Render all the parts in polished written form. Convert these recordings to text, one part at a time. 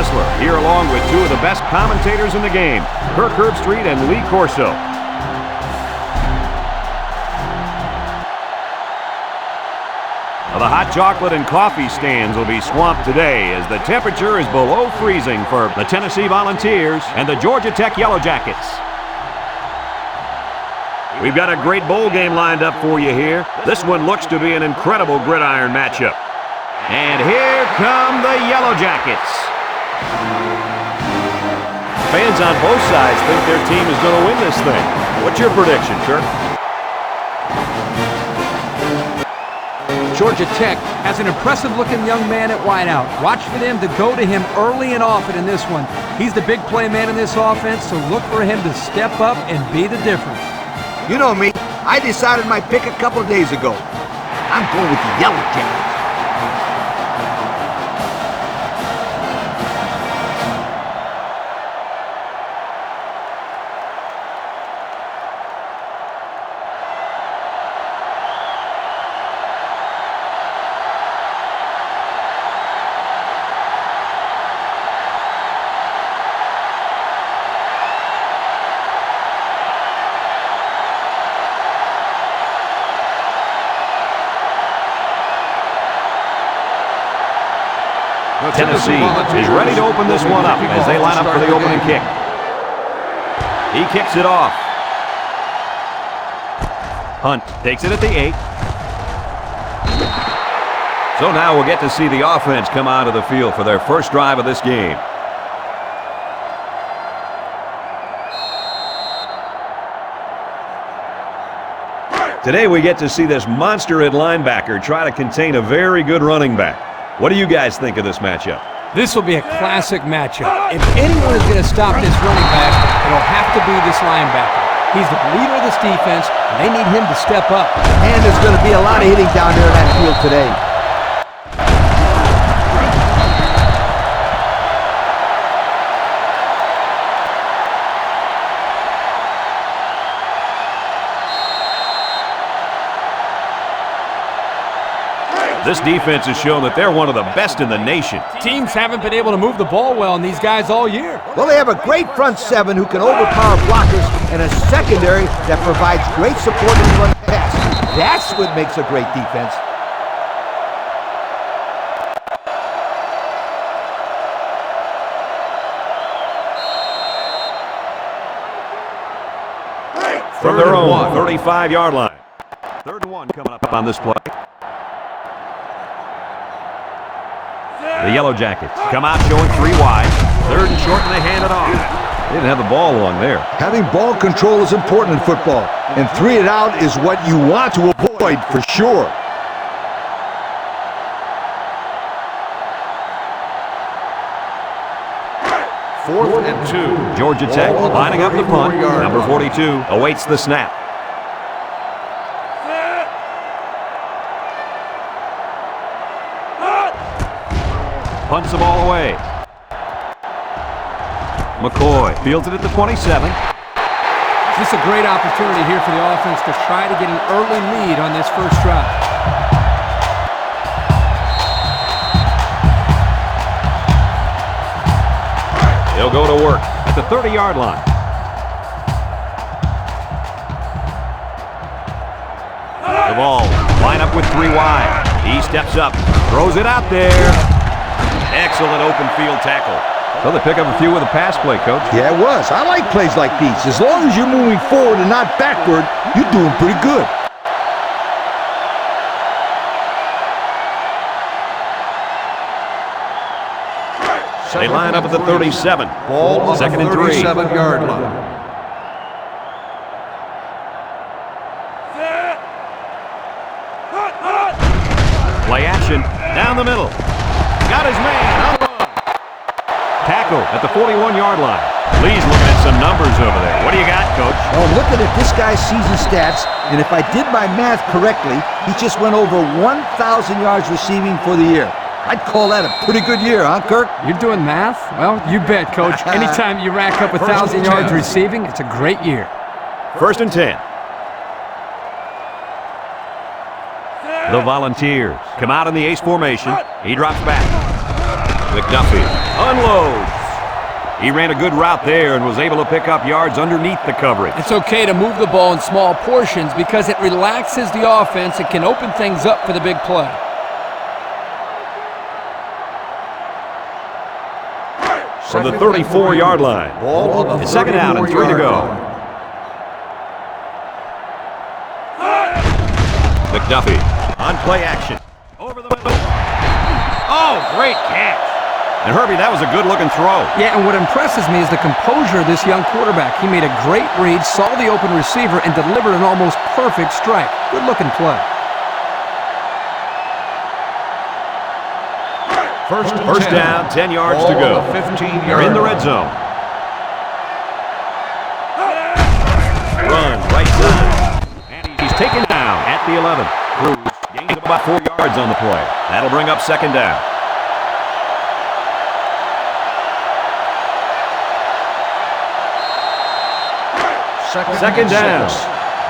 Kessler, here along with two of the best commentators in the game, Kirk Herbstreit and Lee Corso. The hot chocolate and coffee stands will be swamped today as the temperature is below freezing for the Tennessee Volunteers and the Georgia Tech Yellow Jackets. We've got a great bowl game lined up for you here. This one looks to be an incredible gridiron matchup. And here come the Yellow Jackets. Fans on both sides think their team is going to win this thing. What's your prediction, Kirk? Georgia Tech has an impressive-looking young man at wideout. Watch for them to go to him early and often in this one. He's the big play man in this offense, so look for him to step up and be the difference. You know me. I decided my pick a couple of days ago. I'm going with the Yellow Jackets. Tennessee is ready to open this one up as they line up for the opening kick. He kicks it off. Hunt takes it at the 8. So now we'll get to see the offense come onto the field for their first drive of this game. Today we get to see this monster at linebacker try to contain a very good running back. What do you guys think of this matchup? This will be a classic matchup. If anyone is going to stop this running back, it'll have to be this linebacker. He's the leader of this defense, and they need him to step up. And there's going to be a lot of hitting down there in that field today. This defense has shown that they're one of the best in the nation. Teams haven't been able to move the ball well on these guys all year. Well, they have a great front seven who can overpower blockers and a secondary that provides great support in the run pass. That's what makes a great defense. From their own 35-yard line. 3rd and 1 coming up on this play. The Yellow Jackets come out showing 3 wide. 3rd and short, and they hand it off. They didn't have the ball along there. Having ball control is important in football, and 3 and out is what you want to avoid for sure. Fourth and 2. Georgia Tech lining up the punt. Number 42 awaits the snap. Punts the ball away. McCoy fields it at the 27. This is a great opportunity here for the offense to try to get an early lead on this first drive. They'll go to work at the 30-yard line. The ball line up with 3 wide. He steps up, throws it out there. Excellent open field tackle. So they pick up a few with a pass play, Coach. Yeah, it was. I like plays like these. As long as you're moving forward and not backward, you're doing pretty good. They line up at the 37. Ball on the 2nd and 3. 37-yard line. Play action down the middle. Got his man. Tackle at the 41-yard line. Lee's looking at some numbers over there. What do you got, Coach? Well, I'm looking at this guy's season stats, and if I did my math correctly, he just went over 1,000 yards receiving for the year. I'd call that a pretty good year, huh, Kirk? You're doing math? Well, you bet, Coach. Anytime you rack up 1,000 yards receiving, it's a great year. 1st and 10. The Volunteers come out in the ace formation. He drops back. McDuffie unloads. He ran a good route there and was able to pick up yards underneath the coverage. It's okay to move the ball in small portions because it relaxes the offense. It can open things up for the big play. From the 34-yard line. It's second down and 3 to go. McDuffie on play action. Over the middle. Oh, great catch. And Herbie, that was a good-looking throw. Yeah, and what impresses me is the composure of this young quarterback. He made a great read, saw the open receiver, and delivered an almost perfect strike. Good-looking play. First down, 10 yards to go. They're in the red zone. Run, right side. And he's taken down at the 11. Cruz gains about 4 yards on the play. That'll bring up second down. Second down.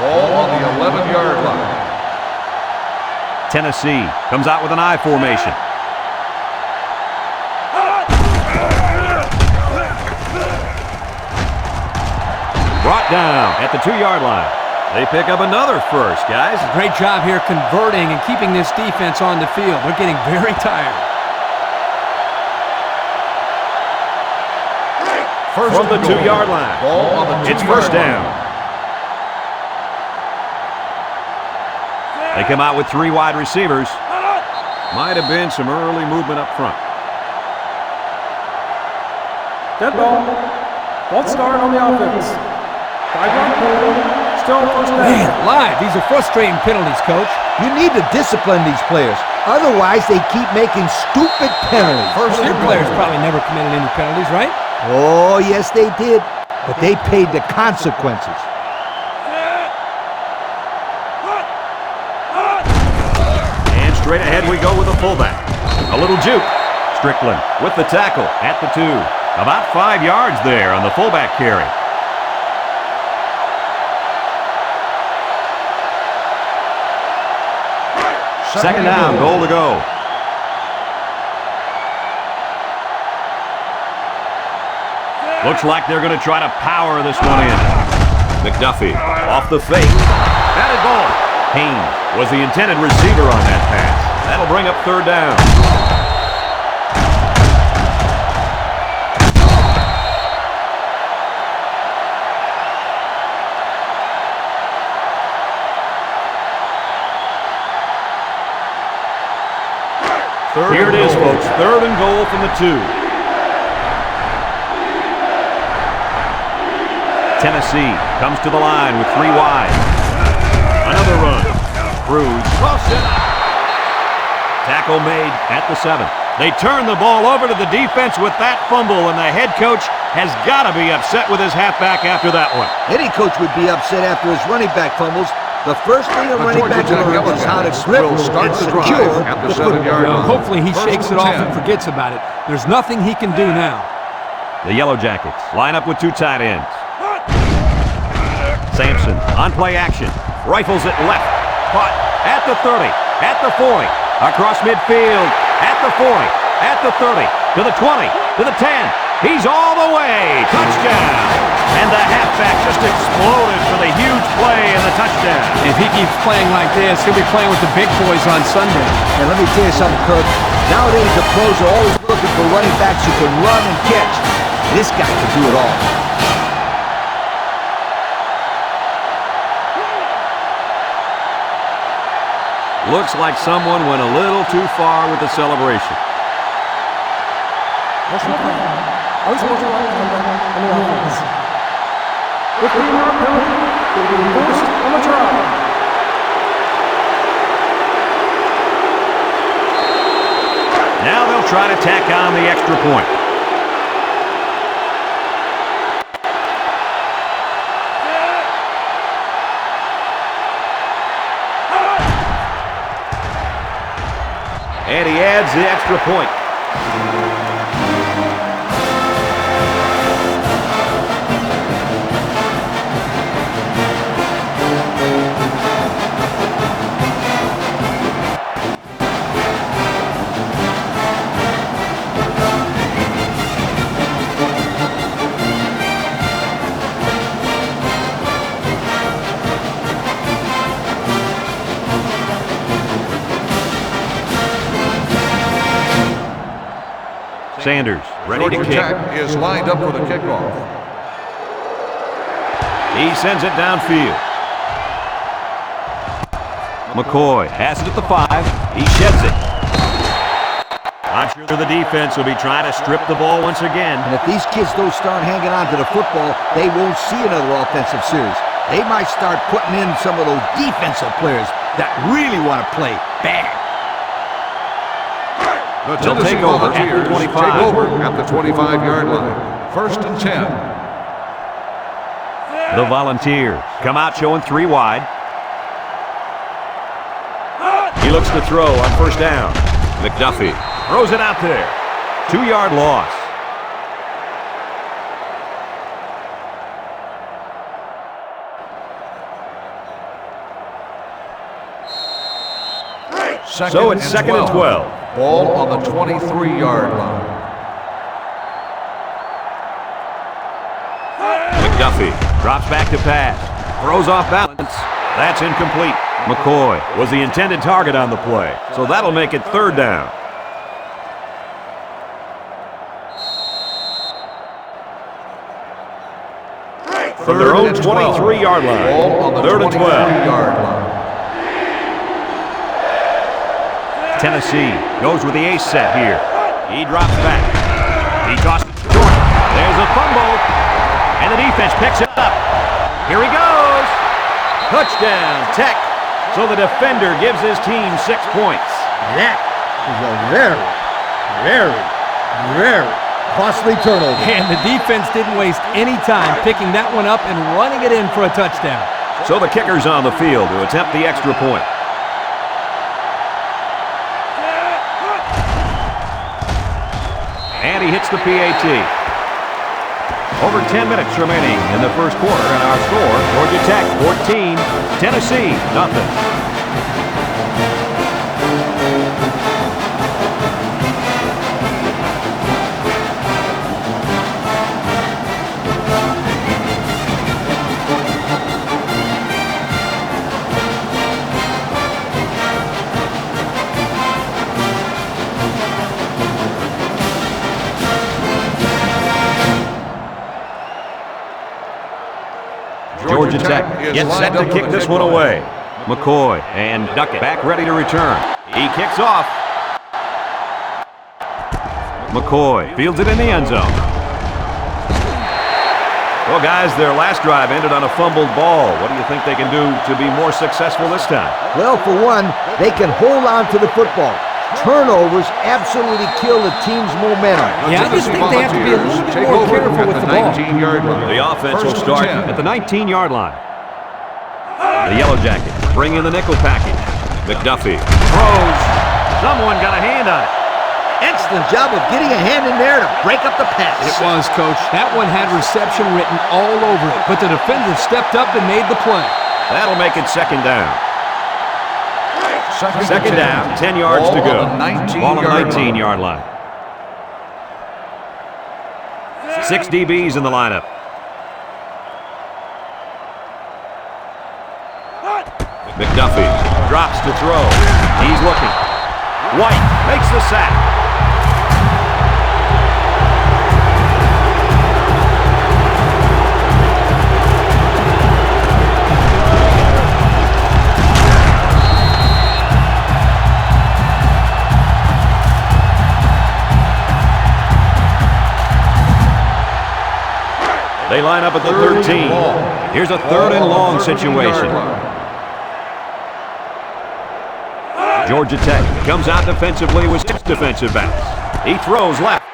Ball on the 11-yard line. Tennessee comes out with an I formation. Brought down at the 2-yard line. They pick up another first, guys. Great job here converting and keeping this defense on the field. They're getting very tired. From the 2-yard line. It's first down. They come out with 3 wide receivers. Might have been some early movement up front. Dead ball. False start on the offense. 5-yard penalty. Still first down. Man, alive. These are frustrating penalties, Coach. You need to discipline these players. Otherwise, they keep making stupid penalties. Your players probably never committed any penalties, right? Oh, yes, they did. But they paid the consequences. And straight ahead we go with the fullback. A little juke. Strickland with the tackle at the 2. About 5 yards there on the fullback carry. Second down, goal to go. Looks like they're going to try to power this one in. McDuffie off the fake. Batted ball. Haynes was the intended receiver on that pass. That'll bring up third down. Here it is, folks. Third and goal from the 2. Tennessee comes to the line with 3 wide. Another run. Cruz crossed it. Tackle made at the 7. They turn the ball over to the defense with that fumble, and the head coach has got to be upset with his halfback after that one. Any coach would be upset after his running back fumbles. The first thing a running back learns is how to grip and secure the football. Hopefully he shakes it off and forgets about it. There's nothing he can do now. The Yellow Jackets line up with 2 tight ends. Sampson on play action. Rifles it left. Caught at the 30, at the 40, across midfield, at the 40, at the 30, to the 20, to the 10. He's all the way. Touchdown. And the halfback just exploded for the huge play and the touchdown. If he keeps playing like this, he'll be playing with the big boys on Sunday. And let me tell you something, Kirk. Nowadays, the pros are always looking for running backs who can run and catch. This guy can do it all. Looks like someone went a little too far with the celebration. That's no problem. I was supposed to run on the offense. 15-yard penalty will be enforced on the try. Now they'll try to tack on the extra point. And he adds the extra point. Sanders ready to Georgia kick. Tech is lined up for the kickoff. He sends it downfield. McCoy has it at the 5. He sheds it. I'm sure the defense will be trying to strip the ball once again. And if these kids don't start hanging on to the football, they won't see another offensive series. They might start putting in some of those defensive players that really want to play bad. The They'll Tennessee take over at the Volunteers 25. take over at the 25-yard line. 1st and 10. The Volunteers come out showing 3 wide. He looks to throw on 1st down. McDuffie throws it out there. 2-yard loss. So it's 2nd and 12. Ball on the 23-yard line. McDuffie drops back to pass. Throws off balance. That's incomplete. McCoy was the intended target on the play, so that'll make it 3rd down. From their own 23-yard line. Ball on the 3rd and 12. 23-yard line. Tennessee goes with the ace set here. He drops back. He tosses it short. There's a fumble. And the defense picks it up. Here he goes. Touchdown, Tech. So the defender gives his team 6 points. That is a very, very costly turnover. And the defense didn't waste any time picking that one up and running it in for a touchdown. So the kicker's on the field to attempt the extra point. And he hits the PAT. Over 10 minutes remaining in the first quarter, and our score, Georgia Tech 14, Tennessee nothing. Georgia Tech gets set to kick this one away. McCoy and Duckett back ready to return. He kicks off. McCoy fields it in the end zone. Well, guys, their last drive ended on a fumbled ball. What do you think they can do to be more successful this time? Well, for one, they can hold on to the football. Turnovers absolutely kill the team's momentum. Yeah, I just think they have to be a little bit more careful with the ball. 19-yard line. The offense will 1st and start 10. at the 19-yard line. The Yellow Jackets bring in the nickel package. McDuffie throws. Someone got a hand on it. Excellent job of getting a hand in there to break up the pass. It was, Coach. That one had reception written all over it, but the defender stepped up and made the play. That'll make it 2nd down. Second down, 10 yards Ball to go. on the 19-yard Ball on the line. 19-yard line. 6 DBs in the lineup. McDuffie drops to throw. He's looking. White makes the sack. They line up at the 13. Here's a 3rd and long situation. Georgia Tech comes out defensively with 6 defensive backs. He throws left.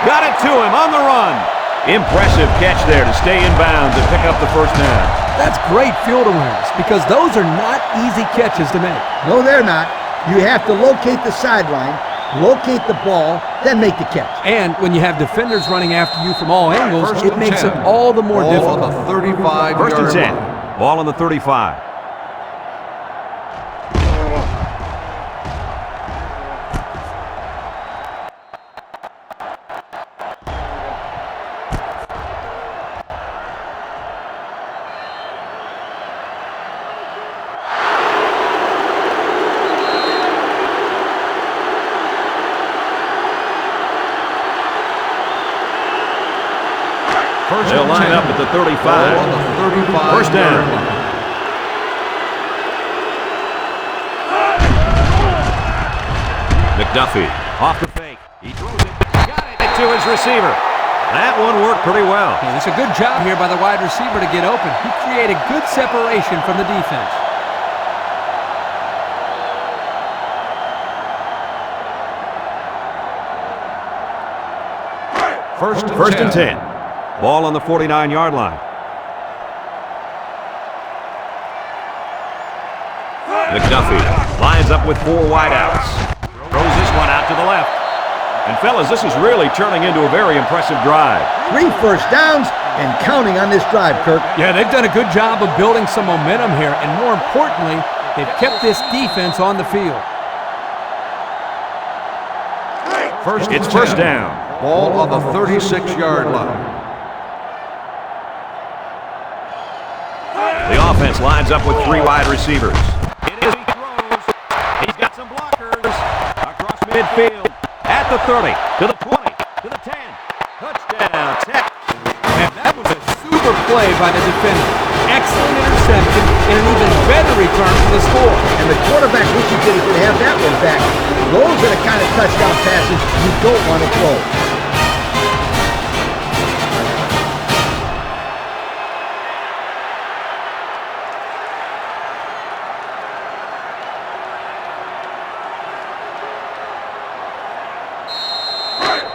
Got it to him on the run. Impressive catch there to stay in bounds and pick up the 1st down. That's great field awareness because those are not easy catches to make. No, they're not. You have to locate the sideline, locate the ball, then make the catch. And when you have defenders running after you from all angles, 1st it and makes 10. it all the more Ball difficult. on the 35-yard 1st and 10. line. Ball on the 35. They'll line up at the 35. On the 35. First down. McDuffie off the fake. He throws it. Got it to his receiver. That one worked pretty well. And it's a good job here by the wide receiver to get open. He created good separation from the defense. First and 10. Ball on the 49-yard line. McDuffie lines up with 4 wideouts. Throws this one out to the left. And fellas, this is really turning into a very impressive drive. 3 first downs and counting on this drive, Kirk. Yeah, they've done a good job of building some momentum here, and more importantly, they've kept this defense on the field. It's first down. Ball on the 36-yard line. The offense lines up with 3 wide receivers. It is he throws. He's got some blockers. Across midfield. At the 30. To the 20. To the 10. Touchdown. Tech. And that was a super play by the defender. Excellent interception and an even better return for the score. And the quarterback wishes that he could have that one back. Those are the kind of touchdown passes you don't want to throw.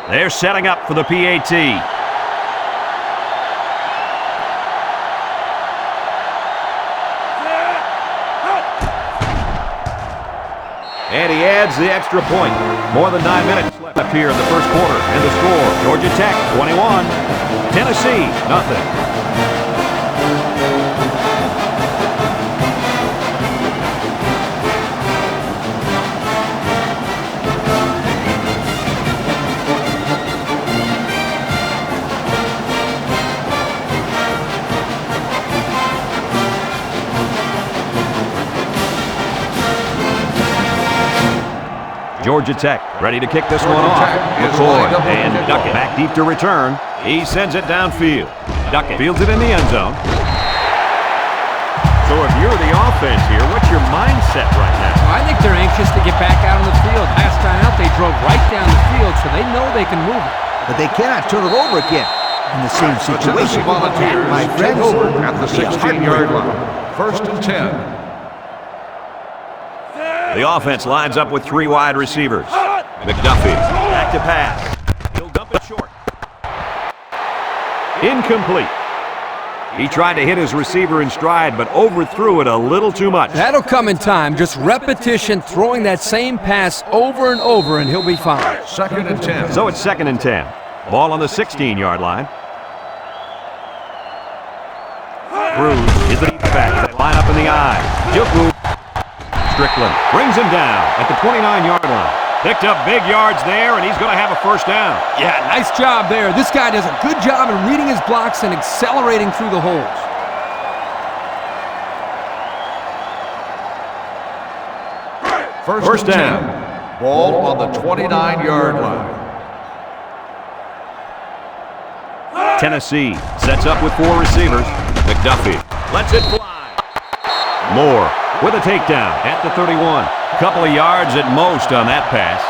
They're setting up for the PAT. And he adds the extra point. More than 9 minutes left here in the first quarter. And the score, Georgia Tech 21, Tennessee nothing. Georgia Tech ready to kick this one off. McCoy and Duckett back deep to return. He sends it downfield. Duckett fields it in the end zone. So if you're the offense here, what's your mindset right now? I think they're anxious to get back out on the field. Last time out, they drove right down the field, so they know they can move it. But they cannot turn it over again in the same The Tennessee situation. Volunteers My take friends, over at the be a 16-yard heartbreaker. line. First and 10. The offense lines up with 3 wide receivers. McDuffie back to pass. He'll dump it short. Incomplete. He tried to hit his receiver in stride, but overthrew it a little too much. That'll come in time. Just repetition, throwing that same pass over and over, and he'll be fine. Second and 10. So it's second and 10. Ball on the 16-yard line. Cruz is the deep back. They line up in the eye. Juku. Strickland brings him down at the 29-yard line. Picked up big yards there, and he's going to have a first down. Yeah, nice job there. This guy does a good job in reading his blocks and accelerating through the holes. First down. Ball on the 29-yard line. Tennessee sets up with 4 receivers. McDuffie lets it fly. Moore with a takedown at the 31. Couple of yards at most on that pass.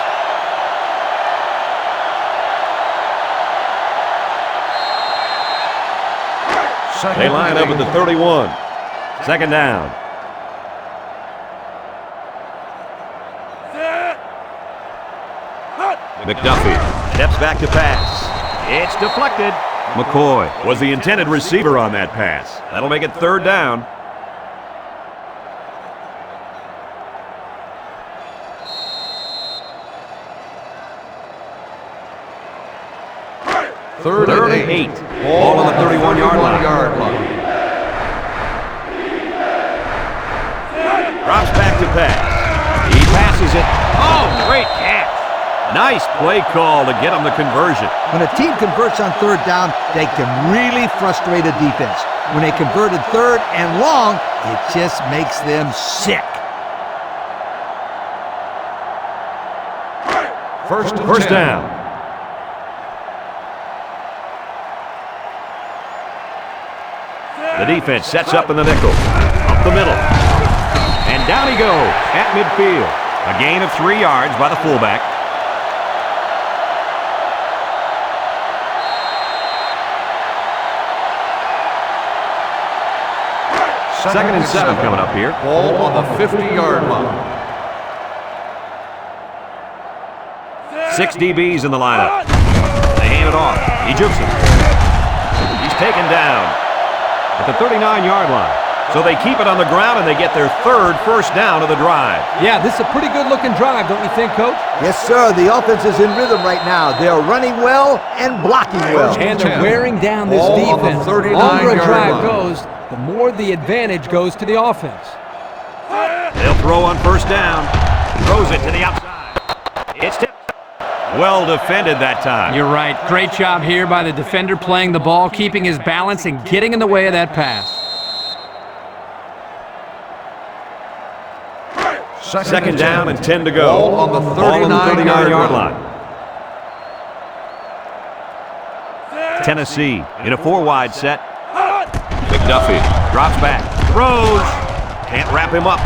They line up at the 31. Second down. McDuffie steps back to pass. It's deflected. McCoy was the intended receiver on that pass. That'll make it third down. Third and 8. Ball on the 31-yard line. Drops back to pass. He passes it. Oh, great catch. Nice play call to get him the conversion. When a team converts on third down, they can really frustrate a defense. When they converted third and long, it just makes them sick. First down. The defense sets up in the nickel. Up the middle. And down he goes at midfield. A gain of 3 yards by the fullback. Second and 7 coming up here. Ball on the 50-yard line. 6 DBs in the lineup. They hand it off. He jukes him. He's taken down at the 39-yard line. So they keep it on the ground and they get their 3rd first down of the drive. Yeah, this is a pretty good-looking drive, don't you think, Coach? Yes, sir. The offense is in rhythm right now. They're running well and blocking well. And they're wearing down this Ball on the defense. The 39-yard longer a drive line. goes, the more the advantage goes to the offense. They'll throw on first down. Throws it to the outside. It's tipped. Well defended that time. You're right. Great job here by the defender playing the ball, keeping his balance, and getting in the way of that pass. Second down and 10 to go. Ball on the 39-yard line. Tennessee in a 4-wide set. McDuffie drops back. Throws. Can't wrap him up.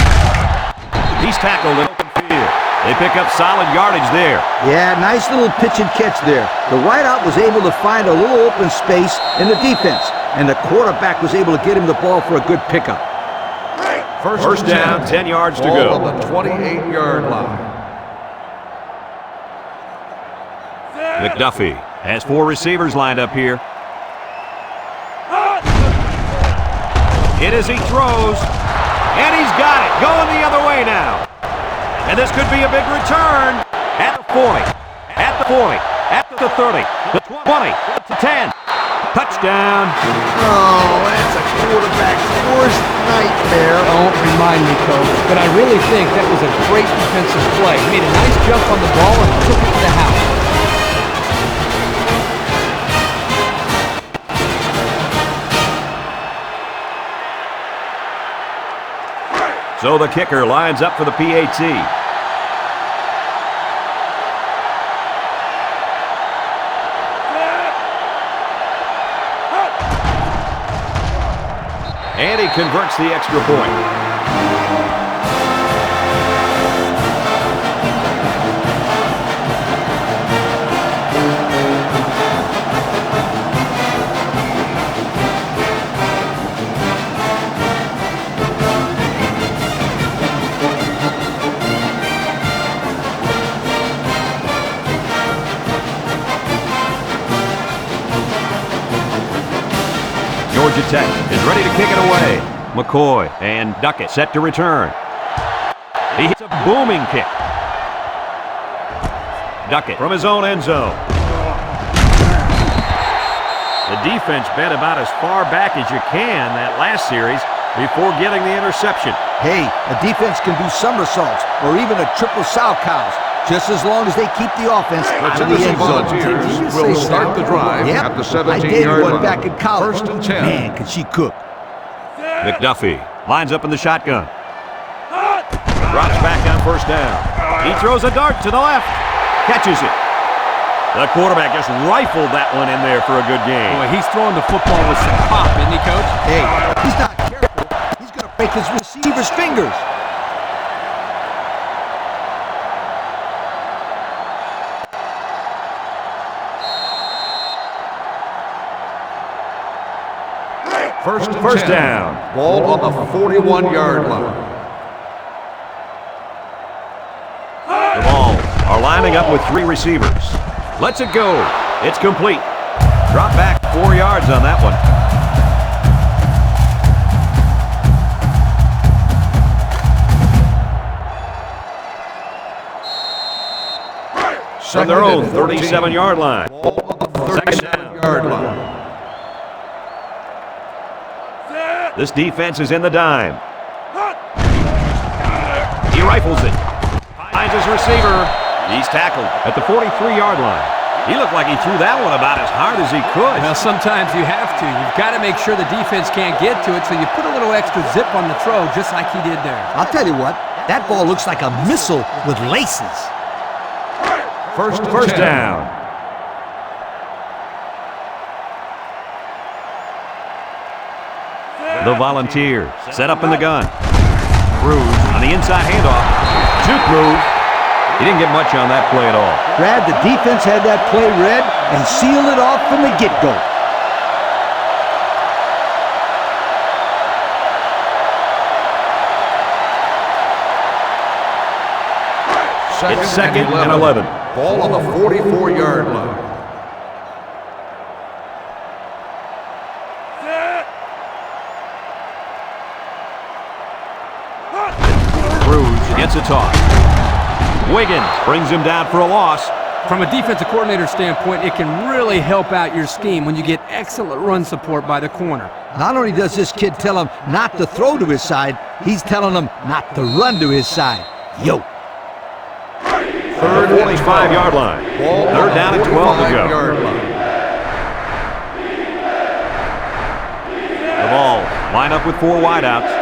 He's tackled in open field. They pick up solid yardage there. Yeah, nice little pitch and catch there. The wideout was able to find a little open space in the defense, and the quarterback was able to get him the ball for a good pickup. First down, 10 yards to go. Ball on the 28-yard line. McDuffie has 4 receivers lined up here. Hit as he throws, and he's got it. Going the other way now. And this could be a big return. At the 40, at the 40, at the 30, the 20, to 10. Touchdown. Oh, that's a quarterback's worst nightmare. Don't remind me, Coach, but I really think that was a great defensive play. He made a nice jump on the ball and took it to the house. So the kicker lines up for the PAT. And he converts the extra point. Georgia Tech is ready to kick it away. McCoy and Duckett set to return. He hits a booming kick. Duckett from his own end zone. The defense bent about as far back as you can that last series before getting the interception. Hey, a defense can do somersaults or even a triple sow cows, just as long as they keep the offense out of the Tennessee end zone. Volunteers will start the drive Yep, at the I dated 17-yard one line. back in college. First and 10. Man, can she cook. McDuffie lines up in the shotgun. Drops back on first down. He throws a dart to the left. Catches it. The quarterback just rifled that one in there for a good game. Boy, he's throwing the football with some pop, isn't he, Coach? Hey, if he's not careful, he's going to break his receiver's fingers. First down. Ball on the 41-yard line. The Vols are lining up with 3 receivers. Lets it go. It's complete. Drop back 4 yards on that one. From their own 37-yard line. Ball on the 37-yard line. This defense is in the dime. He rifles it. Finds his receiver. He's tackled at the 43-yard line. He looked like he threw that one about as hard as he could. Well, sometimes you have to. You've got to make sure the defense can't get to it, so you put a little extra zip on the throw, just like he did there. I'll tell you what, that ball looks like a missile with laces. First down. The Volunteers set up in the gun. Cruz on the inside handoff. Juke move. He didn't get much on that play at all. Brad, the defense had that play read and sealed it off from the get-go. It's second and 11. Ball on the 44-yard line. Cruz gets a toss. Wiggins brings him down for a loss. From a defensive coordinator standpoint, it can really help out your scheme when you get excellent run support by the corner. Not only does this kid tell him not to throw to his side, he's telling him not to run to his side. Yo. Third 45-yard line. Third down and 12 to go. The Vols line up with 4 wideouts.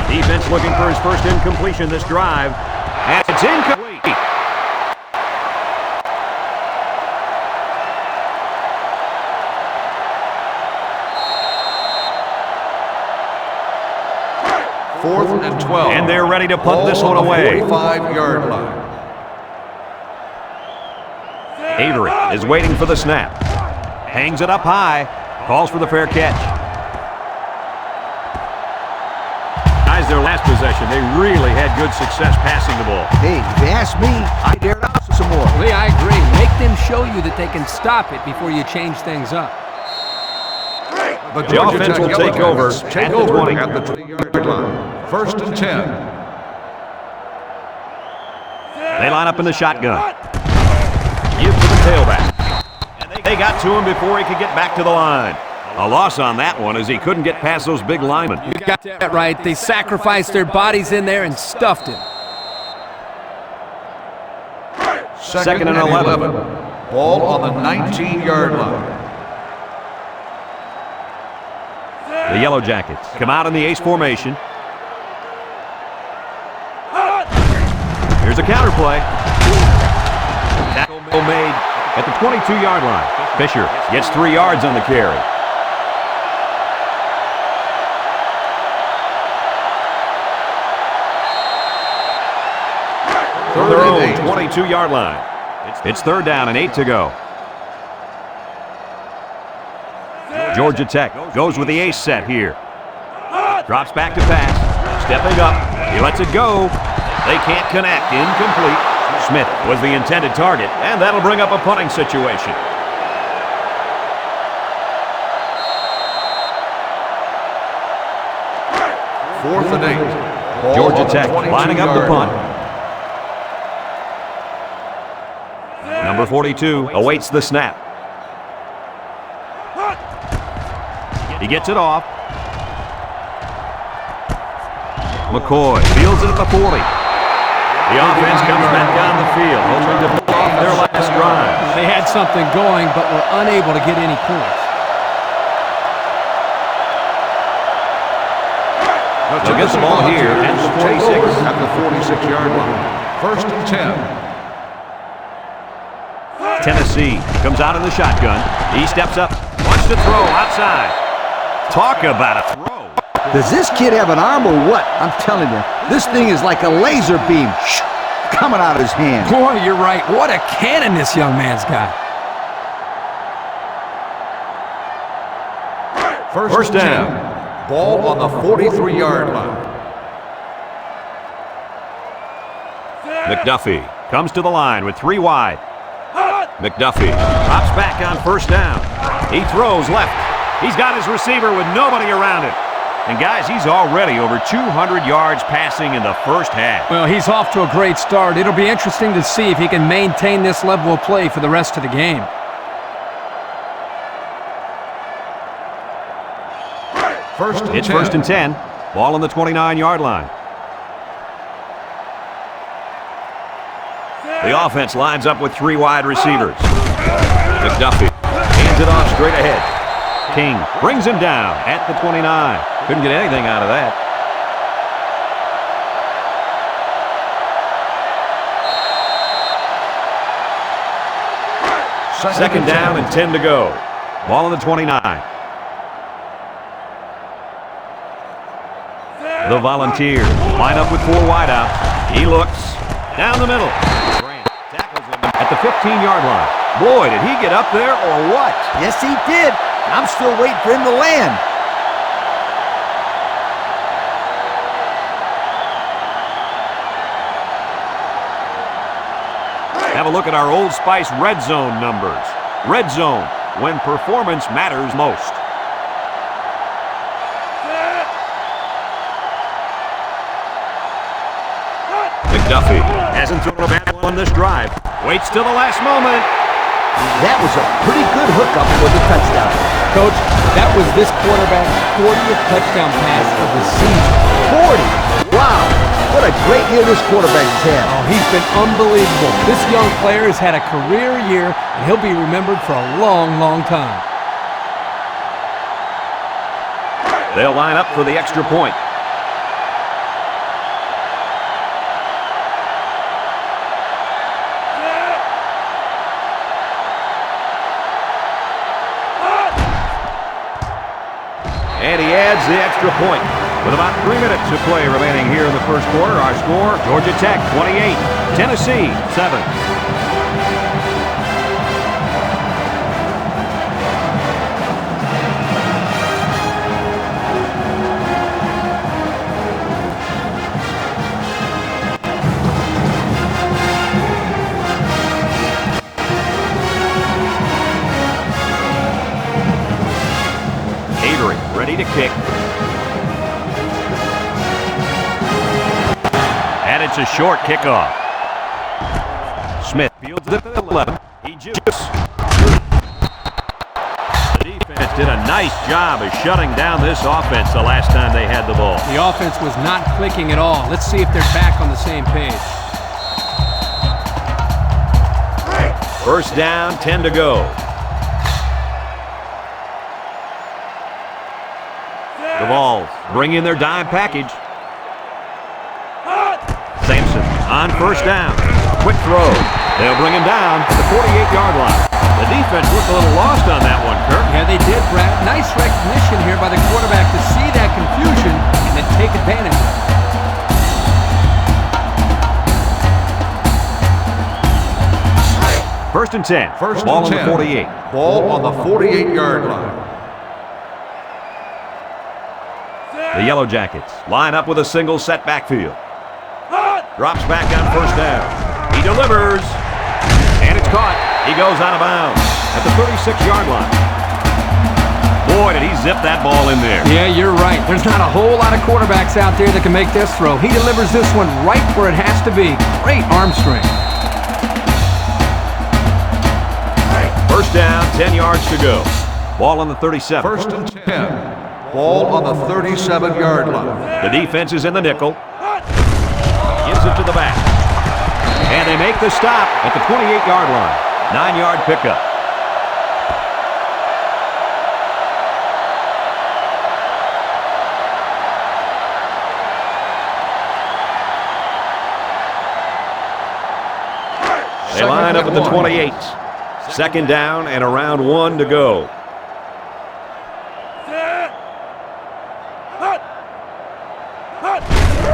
Defense looking for his first incompletion this drive. And it's incomplete. Fourth and 12. And they're ready to punt this one away. 45-yard line. Avery is waiting for the snap. Hangs it up high. Calls for the fair catch. Guys, their last possession, they really had good success passing the ball. Hey, if you ask me, I dare it out some more. Lee, I agree. Make them show you that they can stop it before you change things up. The offense will take over at the 20. At the 20-yard line. First and 10. They line up in the shotgun. Give to the tailback. And they got to him before he could get back to the line. A loss on that one as he couldn't get past those big linemen. You got that right. They sacrificed their bodies in there and stuffed him. Second and 11. Ball on the 19-yard line. The Yellow Jackets come out in the ace formation. Here's a counter play. Tackle made at the 22-yard line. Fisher gets 3 yards on the carry. From their own 22-yard line. It's third down and 8 to go. Georgia Tech goes with the ace set here. Drops back to pass. Stepping up. He lets it go. They can't connect. Incomplete. Smith was the intended target, and that'll bring up a punting situation. Fourth and 8. Ball Georgia on the Tech lining up the 22-yard punt. line. Number 42 awaits the snap. He gets it off. McCoy fields it at the 40. The offense comes back down the field, hoping to pull off their last drive. They had something going, but were unable to get any points. They'll get the ball here at the 46. At the 46-yard line. First and 10. Tennessee comes out in the shotgun. He steps up, wants to throw outside. Talk about a throw. Does this kid have an arm or what? I'm telling you, this thing is like a laser beam coming out of his hand. Boy, you're right. What a cannon this young man's got. First down. Ball on the 43-yard line. McDuffie comes to the line with 3 wide. McDuffie drops back on first down. He throws left. He's got his receiver with nobody around him. And guys, he's already over 200 yards passing in the first half. Well, he's off to a great start. It'll be interesting to see if he can maintain this level of play for the rest of the game. It's first and 10. Ball on the 29-yard line. The offense lines up with 3 wide receivers. McDuffie hands it off straight ahead. King brings him down at the 29. Couldn't get anything out of that. Second down and 10 to go. Ball on the 29. The Volunteers line up with 4 wideouts. He looks down the middle. Grant tackles him at the 15-yard line. Boy, did he get up there or what? Yes, he did. I'm still waiting for him to land. Have a look at our Old Spice Red Zone numbers. Red Zone, when performance matters most. McDuffie hasn't thrown a bad one this drive. Waits till the last moment. That was a pretty good hookup for the touchdown. Coach, that was this quarterback's 40th touchdown pass of the season. 40. Wow. What a great year this quarterback's had. Oh, he's been unbelievable. This young player has had a career year, and he'll be remembered for a long, long time. They'll line up for the extra point. And he adds the extra point. With about 3 minutes to play remaining here in the first quarter, our score, Georgia Tech 28, Tennessee 7. Avery ready to kick. And it's a short kickoff. Smith fields it at 11. He jukes. The defense did a nice job of shutting down this offense the last time they had the ball. The offense was not clicking at all. Let's see if they're back on the same page. First down, 10 to go. The Vols bring in their dime package. Sampson on first down. Quick throw. They'll bring him down to the 48-yard line. The defense looked a little lost on that one, Kirk. Yeah, they did, Brad. Nice recognition here by the quarterback to see that confusion and then take advantage of it. First and 10. First Ball and 10. on the 48. Ball on the 48-yard line. The Yellow Jackets line up with a single set backfield. Drops back on first down. He delivers. And it's caught. He goes out of bounds at the 36-yard line. Boy, did he zip that ball in there. Yeah, you're right. There's not a whole lot of quarterbacks out there that can make this throw. He delivers this one right where it has to be. Great arm strength. First down, 10 yards to go. Ball on the 37. First and 10. Ball on the 37-yard line. The defense is in the nickel. Gives it to the back. And they make the stop at the 28-yard line. 9-yard pickup. They line up at the 28. Second down and around 1 to go.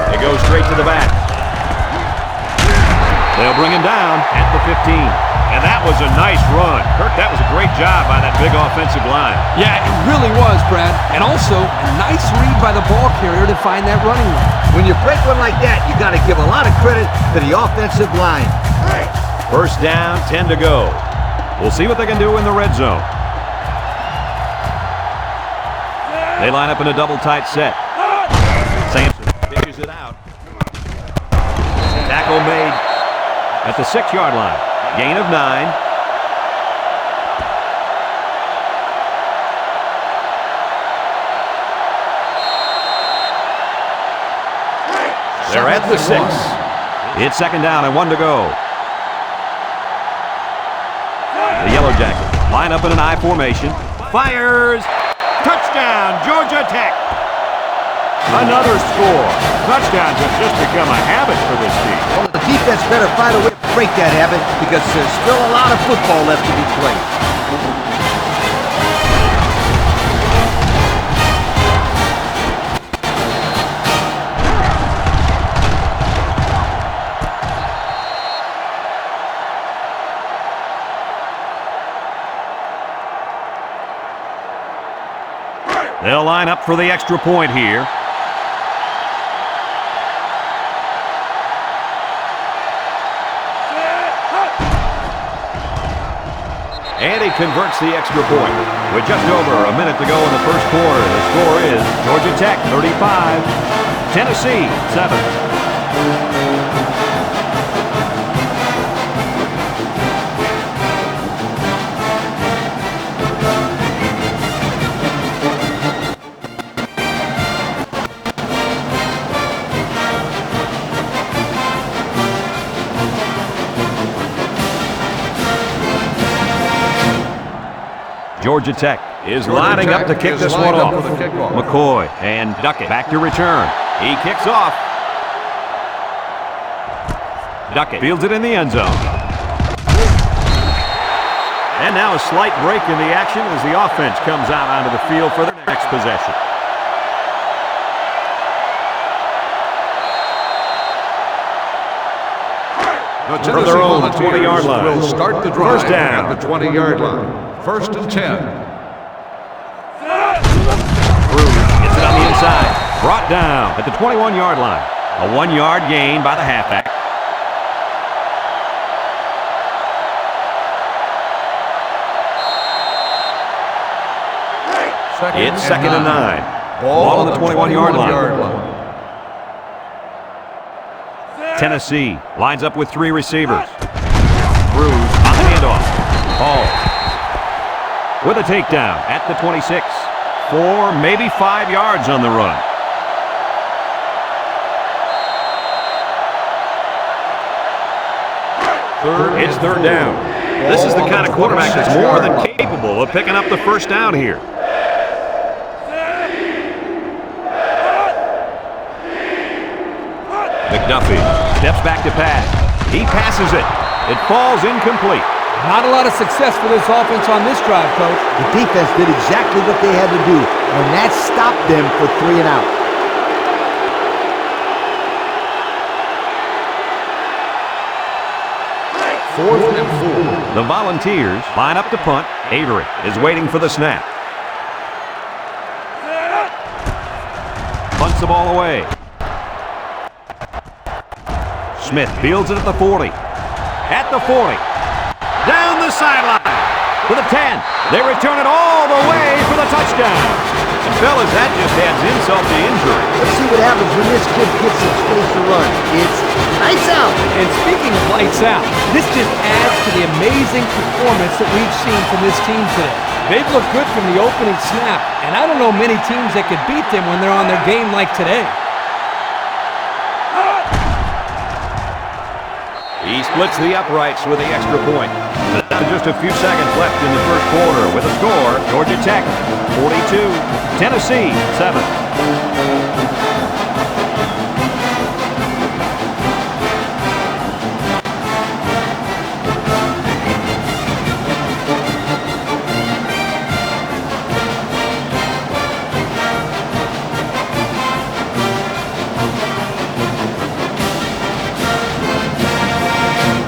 It goes straight to the back. They'll bring him down at the 15. And that was a nice run. Kirk, that was a great job by that big offensive line. Yeah, it really was, Brad. And also, a nice read by the ball carrier to find that running lane. When you break one like that, you got to give a lot of credit to the offensive line. First down, 10 to go. We'll see what they can do in the red zone. They line up in a double tight set. Sampson figures it out. Tackle made at the 6-yard line. Gain of 9. They're at the 6. It's second down and 1 to go. The Yellow Jackets line up in an I formation. Fires. Touchdown, Georgia Tech. Another score. Touchdowns have just become a habit for this team. Well, the defense better find a way to break that habit because there's still a lot of football left to be played. They'll line up for the extra point here. And he converts the extra point. With just over a minute to go in the first quarter, the score is Georgia Tech 35, Tennessee 7. Georgia Tech is lining up to kick this one off. McCoy and Duckett back to return. He kicks off. Duckett fields it in the end zone. And now a slight break in the action as the offense comes out onto the field for their next possession. From their own 20-yard line. Will start the drive First down. at the 20-yard line. First and 10. Cruz gets it on the inside. Brought down at the 21-yard line. A 1-yard gain by the halfback. It's second and 9. Ball on the 21-yard line. Tennessee lines up with 3 receivers. Cruz on the handoff. Hall with a takedown at the 26. 4, maybe 5 yards on the run. It's third down. This is the kind of quarterback that's more than capable of picking up the first down here. McDuffie steps back to pass. He passes it. It falls incomplete. Not a lot of success for this offense on this drive, Coach. The defense did exactly what they had to do, and that stopped them for 3 and out. Fourth and 4. The Volunteers line up to punt. Avery is waiting for the snap. Punts the ball away. Smith fields it at the 40. At the 40. Down the sideline. To the 10. They return it all the way for the touchdown. And fellas, that just adds insult to injury. Let's see what happens when this kid gets some space to run. It's lights out. And speaking of lights out, this just adds to the amazing performance that we've seen from this team today. They've looked good from the opening snap, and I don't know many teams that could beat them when they're on their game like today. He splits the uprights with the extra point. Just a few seconds left in the first quarter with a score, Georgia Tech 42, Tennessee 7.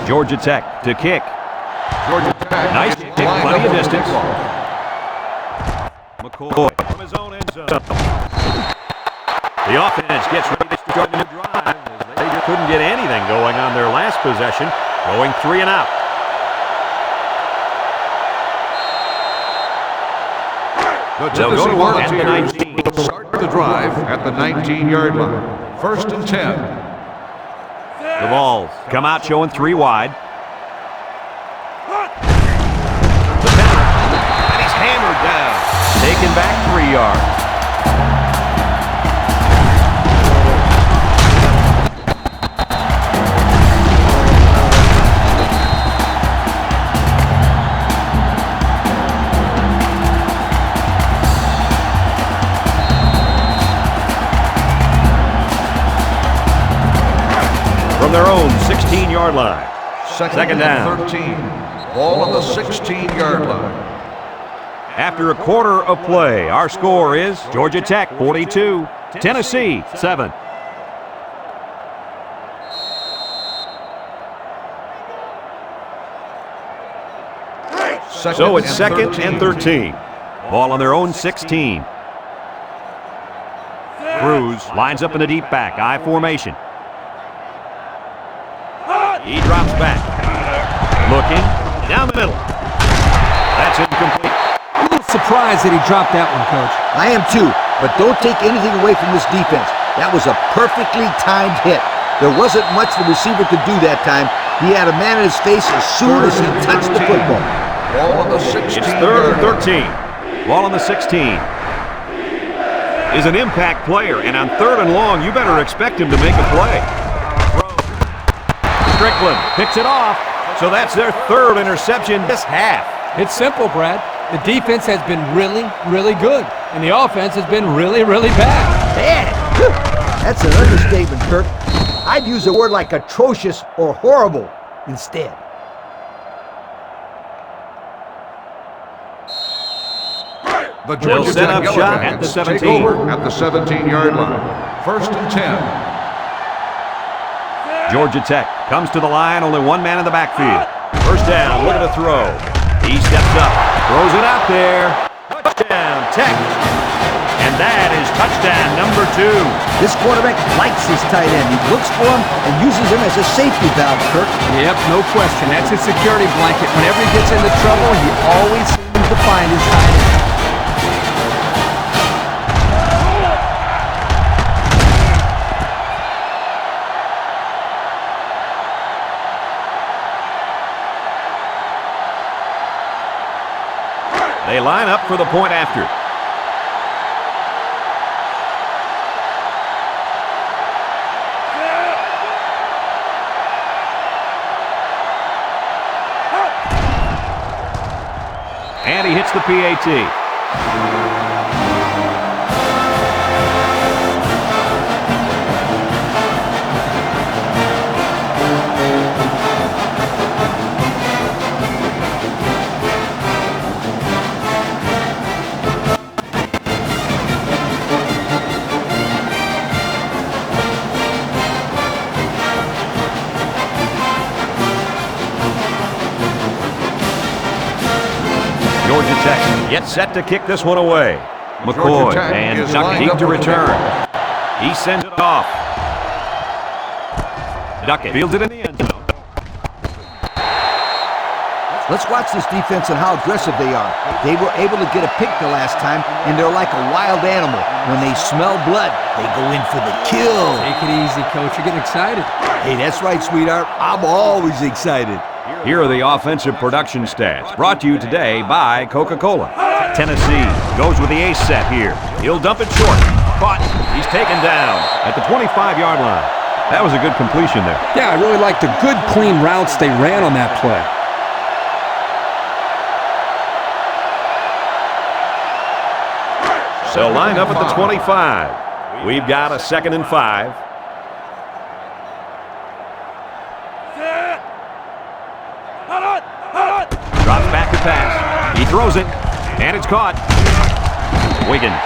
Georgia Tech to kick. Georgia Tech. Nice kick, plenty of distance. McCoy from his own end zone. The offense gets ready to start a new drive as they just couldn't get anything going on their last possession, going 3 and out. They'll go to work at the 19. Start the drive at the 19-yard line. First and 10. The Vols come out showing 3 wide. The penalty, and he's hammered down. Taken back 3 yards. From their own 16-yard line. Second down. 13. Ball on the 16-yard line. After a quarter of play, our score is Georgia Tech 42, Tennessee 7. So it's second and 13. Ball on their own 16. goes. Lines up in the deep back. I formation. He drops back. Looking. Down the middle. That's incomplete. A little surprised that he dropped that one, Coach. I am too, but don't take anything away from this defense. That was a perfectly timed hit. There wasn't much the receiver could do that time. He had a man in his face as soon as he touched the football. Ball on the 16. It's 3rd and 13. Ball on the 16. Is an impact player, and on 3rd and long, you better expect him to make a play. Strickland picks it off, so that's their 3rd interception this half. It's simple, Brad. The defense has been really, really good, and the offense has been really, really bad. Bad? That's an understatement, Kirk. I'd use a word like atrocious or horrible instead. The They'll Georgia set Tech up Yellow shop Jackets at the take 17. over at the 17-yard line. 1st and 10. Georgia Tech comes to the line, only one man in the backfield. 1st down, look at the throw. He steps up, throws it out there. Touchdown, Tech. And that is touchdown number 2. This quarterback likes his tight end. He looks for him and uses him as a safety valve, Kirk. Yep, no question. That's his security blanket. Whenever he gets into trouble, he always seems to find his tight end. They line up for the point after. And he hits the PAT. Georgia Tech gets set to kick this one away. McCoy and Duck deep to return. He sends it off. Duckett fields it in the end zone. Let's watch this defense and how aggressive they are. They were able to get a pick the last time, and they're like a wild animal. When they smell blood, they go in for the kill. Take it easy, Coach. You're getting excited. Hey, that's right, sweetheart. I'm always excited. Here are the offensive production stats, brought to you today by Coca-Cola. Tennessee goes with the ace set here. He'll dump it short. Caught. He's taken down at the 25-yard line. That was a good completion there. Yeah, I really liked the good, clean routes they ran on that play. So line up at the 25. We've got a 2nd and 5. Drops back to pass. He throws it, and it's caught. Wiggins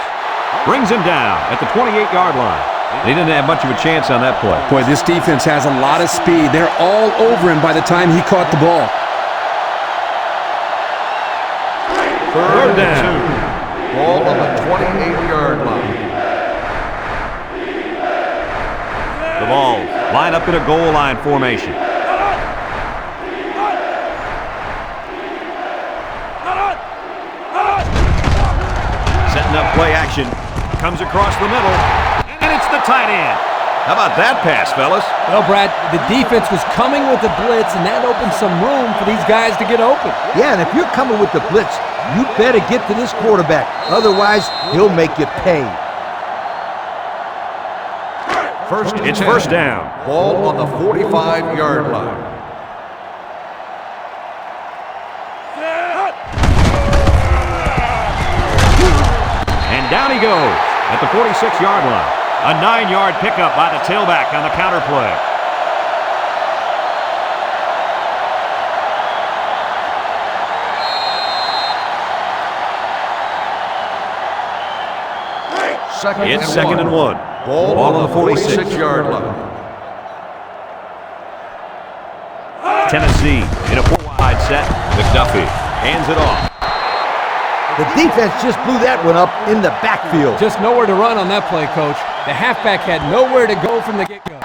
brings him down at the 28-yard line. They didn't have much of a chance on that play. Boy, this defense has a lot of speed. They're all over him by the time he caught the ball. 3rd down. Ball on the 28-yard line. The Vols line up in a goal line formation. Setting up play action. Comes across the middle. And it's the tight end. How about that pass, fellas? Well, Brad, the defense was coming with the blitz, and that opened some room for these guys to get open. Yeah, and if you're coming with the blitz, you better get to this quarterback. Otherwise, he'll make you pay. It's 1st down. Ball on the 45-yard line. And down he goes at the 46-yard line. A 9-yard pickup by the tailback on the counter play. It's 2nd and 1. Ball on the 46-yard line. Tennessee in a 4-wide set. McDuffie hands it off. The defense just blew that one up in the backfield. Just nowhere to run on that play, Coach. The halfback had nowhere to go from the get-go.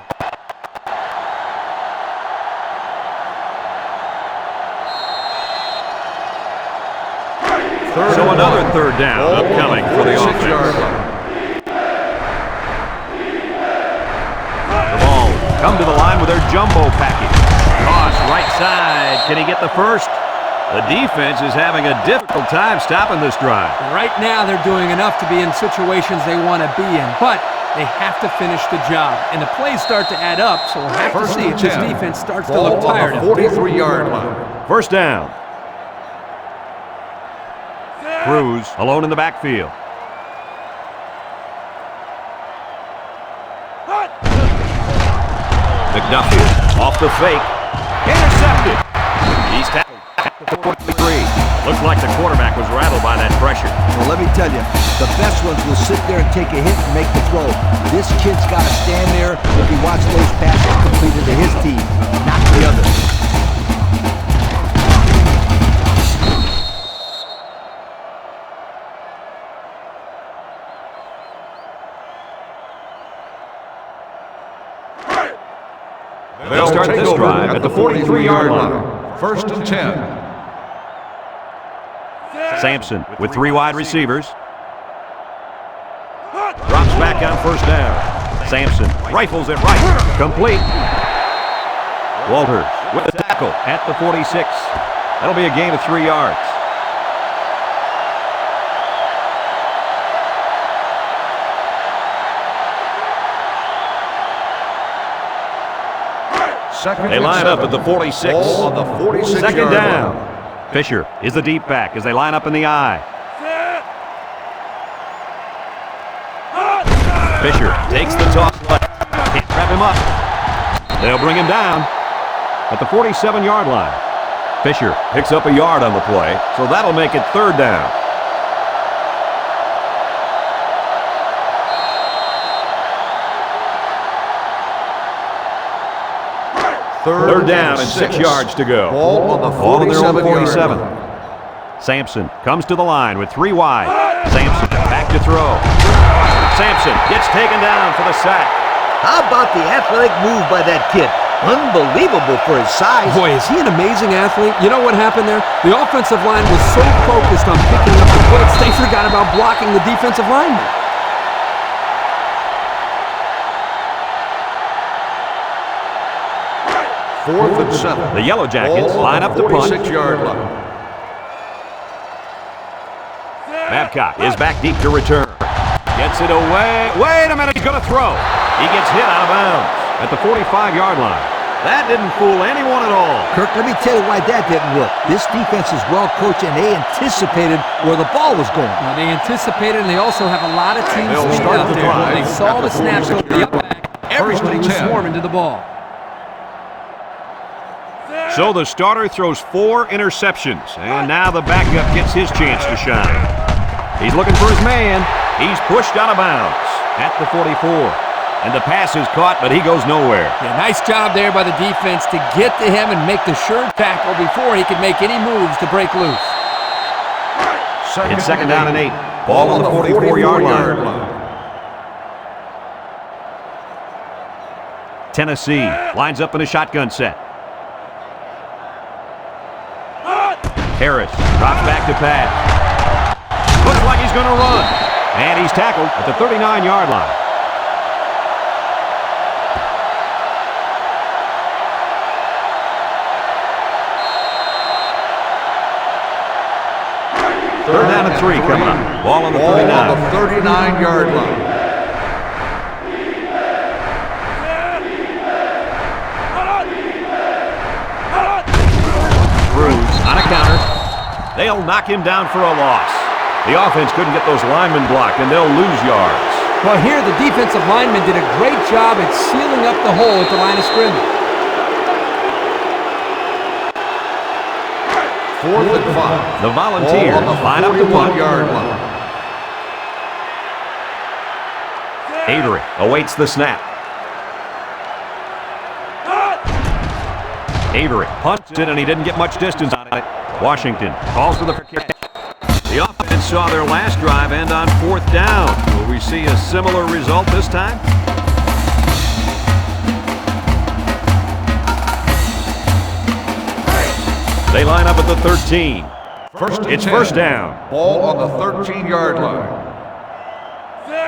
So another third down upcoming for the offense. The ball come to the line with their jumbo package. Toss right side. Can he get the first? The defense is having a difficult time stopping this drive. Right now, they're doing enough to be in situations they want to be in, but they have to finish the job. And the plays start to add up, so we'll have to see if this defense starts to look tired of it. 43-yard line. First down. Cruz alone in the backfield. McDuffie off the fake. Intercepted. He's tackled at the 43. Looks like the quarterback was rattled by that pressure. Well, let me tell you, the best ones will sit there and take a hit and make the throw. This kid's got to stand there if he wants those passes completed to his team, not the other. They'll start this drive at the 43-yard line. First and 10. Sampson with three wide receivers. Drops back on first down. Sampson rifles it right. Complete. Walters with the tackle at the 46. That'll be a gain of 3 yards. They line up at the 46. On the 46 Second down. Fisher is the deep back as they line up in the I. Fisher takes the toss left. Can't wrap him up. They'll bring him down at the 47-yard line. Fisher picks up a yard on the play, so that'll make it third down. Third down and 6 yards to go. Ball on the Ball on their own 47. 47. Sampson comes to the line with three wide. Sampson back to throw. Sampson gets taken down for the sack. How about the athletic move by that kid? Unbelievable for his size. Boy, is he an amazing athlete. You know what happened there? The offensive line was so focused on picking up the blitz, they forgot about blocking the defensive lineman. Fourth and 7. The Yellow Jackets Ball line on up the to punt. 46-yard line. Babcock is back deep to return. Gets it away. Wait a minute, he's going to throw. He gets hit out of bounds at the 45-yard line. That didn't fool anyone at all. Kirk, let me tell you why that didn't work. This defense is well coached, and they anticipated where the ball was going. Well, they anticipated, and they also have a lot of teams They'll speed start out the there. When drive they saw at the the snaps go to the 46-yard back, line. everybody was 10. swarming to the ball. So the starter throws 4 interceptions, and now the backup gets his chance to shine. He's looking for his man. He's pushed out of bounds at the 44. And the pass is caught, but he goes nowhere. Yeah, nice job there by the defense to get to him and make the sure tackle before he could make any moves to break loose. It's second down and 8. Ball on the 44-yard line. Tennessee lines up in a shotgun set. Harris drops back to pass. Looks like he's going to run. And he's tackled at the 39-yard line. Third down and 3 coming up. Ball on the 39. Ball on the 39-yard line. Cruz on a counter. They'll knock him down for a loss. The offense couldn't get those linemen blocked, and they'll lose yards. Well, here the defensive lineman did a great job at sealing up the hole at the line of scrimmage. Fourth and 5. The Volunteers line up the punt. 41-yard line. Avery awaits the snap. Avery punts it, and he didn't get much distance on it. Washington calls for the catch. The offense offense saw their last drive end on 4th down. Will we see a similar result this time? They line up at the 13. It's 1st down. Ball on the 13-yard line.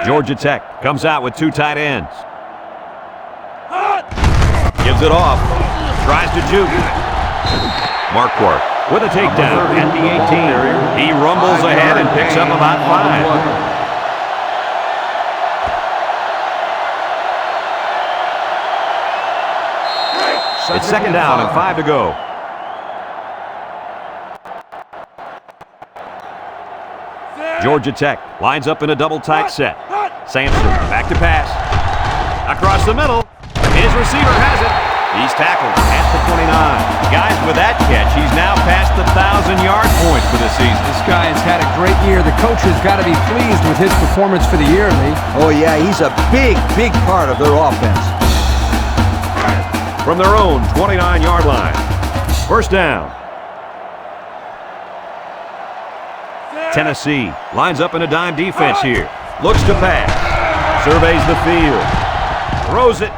Georgia Tech comes out with 2 tight ends. Gives it off. Tries to juke. Marquardt with a takedown at the 18. He rumbles ahead and picks up about 5. It's 2nd down and 5 to go. Georgia Tech lines up in a double tight set. Sampson back to pass. Across the middle. His receiver has it. He's tackled at the 29. Guys, with that catch, he's now past the 1,000-yard point for the season. This guy has had a great year. The coach has got to be pleased with his performance for the year, Lee. Oh, yeah, he's a big, big part of their offense. From their own 29-yard line. 1st down. Tennessee lines up in a dime defense here. Looks to pass. Surveys the field. Throws it.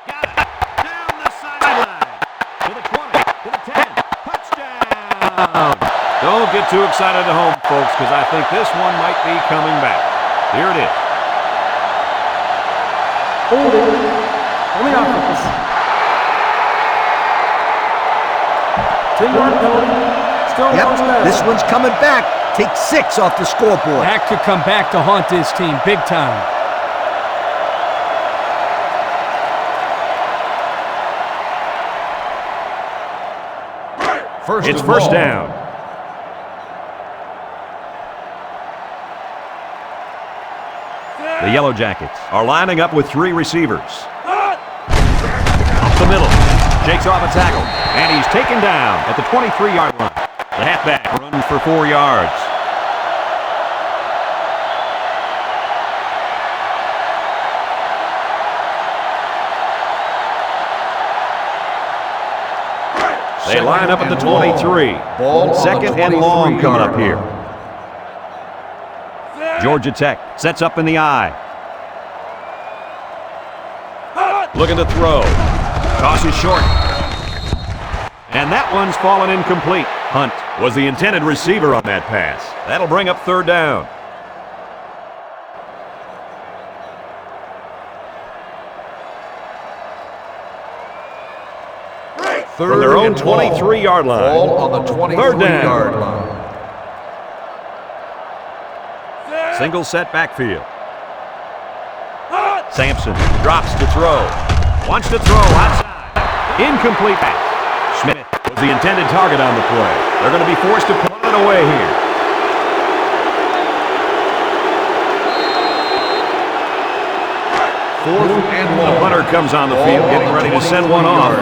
Got it. Down the sideline. To the 20. To the 10. Touchdown. Don't get too excited at home, folks, because I think this one might be coming back. Here it is. Holding on the offense. 10-yard penalty. Yep, this one's coming back. Take 6 off the scoreboard. That could come back to haunt this team big time. It's 1st down. The Yellow Jackets are lining up with 3 receivers. Up the middle. Shakes off a tackle. And he's taken down at the 23-yard line. The halfback runs for 4 yards. They line up at the 23. Ball 2nd and long coming up here. Georgia Tech sets up in the I. Looking to throw. Tosses short. And that one's fallen incomplete. Hunt was the intended receiver on that pass. That'll bring up 3rd down. From their own 23-yard line. Ball on the 23-yard line. Single set backfield. Sampson drops to throw. Wants to throw outside. Incomplete pass. Smith was the intended target on the play. They're going to be forced to punt it away here. Fourth and long. The punter comes on the field, getting ready to send one off.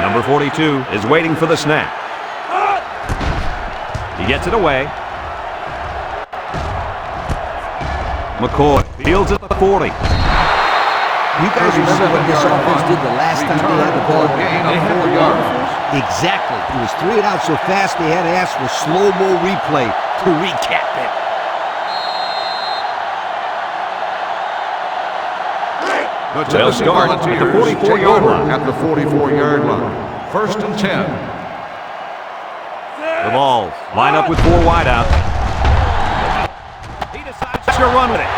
Number 42 is waiting for the snap. He gets it away. McCoy fields at the 40. You guys remember what this offense did the last time they had the ball? Gain of 4 yards. Exactly. It was 3 and out so fast they had to ask for slow-mo replay to recap it. They'll start at the 44-yard line. At the 44-yard line. 1st and 10. The Vols line up with 4 wideouts. He decides to run with it.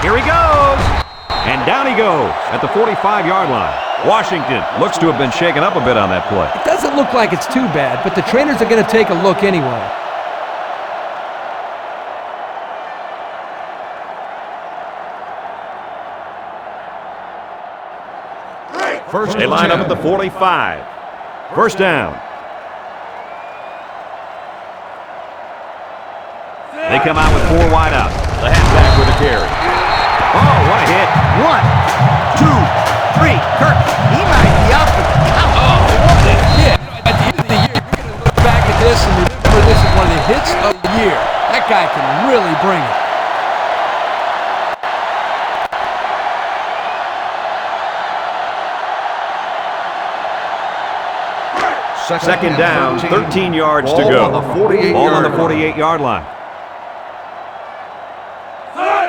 Here he goes. And down he goes at the 45-yard line. Washington looks to have been shaken up a bit on that play. It doesn't look like it's too bad, but the trainers are going to take a look anyway. They line up at the 45. 1st down. They come out with 4 wideouts. The halfback with a carry. Oh, what a hit. 1, 2, 3. Kirk, he might be out for the count. Oh, what a hit. At the end of the year, you're going to look back at this and remember this is one of the hits of the year. That guy can really bring it. Second down, 13 yards to Ball go. on the 48 Ball on the yard line. 48-yard line.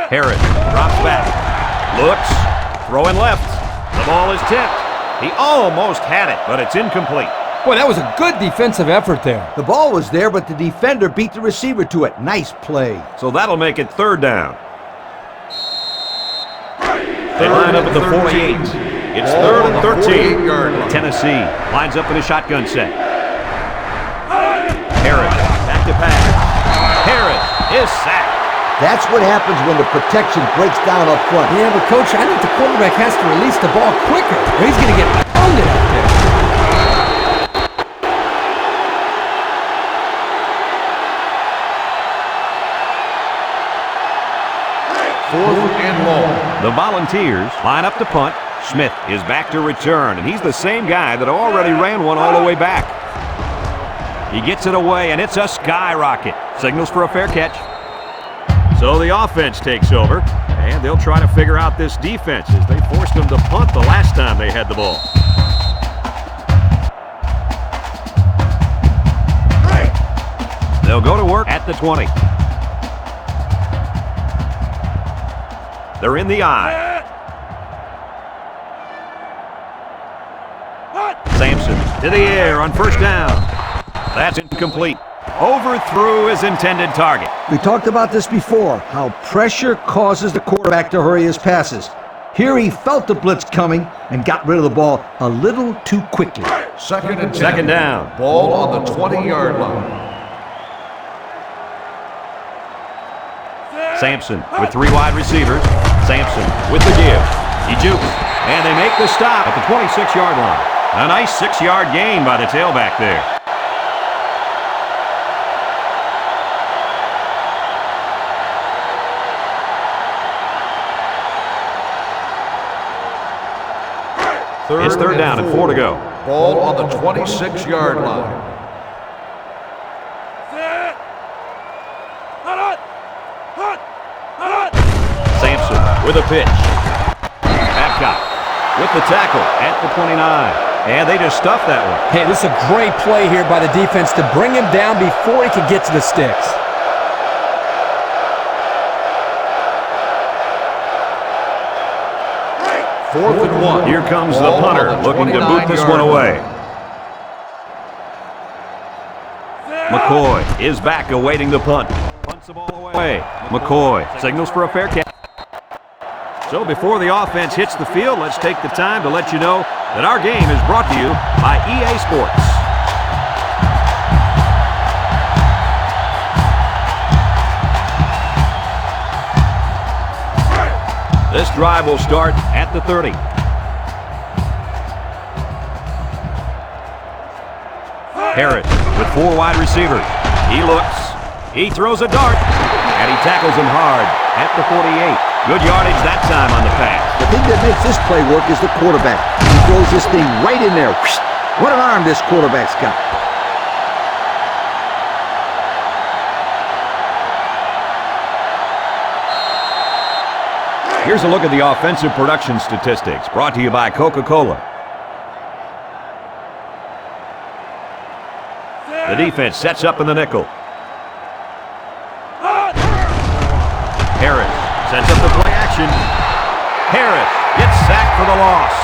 Harris drops back, looks, throwing left. The ball is tipped. He almost had it, but it's incomplete. Boy, that was a good defensive effort there. The ball was there, but the defender beat the receiver to it. Nice play. So that'll make it third down. They line up at the 48. It's third and 13. 48-yard line. Tennessee lines up in a shotgun set. Harris back to pass. Harris is sacked. That's what happens when the protection breaks down up front. Yeah, but Coach, I think the quarterback has to release the ball quicker, or he's going to get pounded out there. Fourth and long. The Volunteers line up to punt. Smith is back to return, and he's the same guy that already ran one all the way back. He gets it away, and it's a skyrocket. Signals for a fair catch. So the offense takes over, and they'll try to figure out this defense as they forced them to punt the last time they had the ball. They'll go to work at the 20. They're in the eye. Sampson to the air on first down. That's incomplete. Overthrew his intended target. We talked about this before, how pressure causes the quarterback to hurry his passes. Here he felt the blitz coming and got rid of the ball a little too quickly. Second and 10. Second down. Ball on the 20-yard line. Sampson with three wide receivers. Sampson with the give. He jukes, and they make the stop at the 26-yard line. A nice 6-yard gain by the tailback there. It's third down and 4 to go. Ball on the 26-yard line. Sampson with a pitch. Babcock with the tackle at the 29. And they just stuffed that one. Hey, this is a great play here by the defense to bring him down before he could get to the sticks. Fourth and 1. Here comes the Ball on punter the looking to boot this 29-yard one away. line. McCoy is back awaiting the punt. Punts the ball away. McCoy signals for a fair catch. So before the offense hits the field, let's take the time to let you know that our game is brought to you by EA Sports. This drive will start at the 30. Harris with 4 wide receivers. He looks. He throws a dart. And he tackles him hard at the 48. Good yardage that time on the pass. The thing that makes this play work is the quarterback. He throws this thing right in there. What an arm this quarterback's got. Here's a look at the offensive production statistics brought to you by Coca-Cola. The defense sets up in the nickel. Harris sets up the play action. Harris gets sacked for the loss.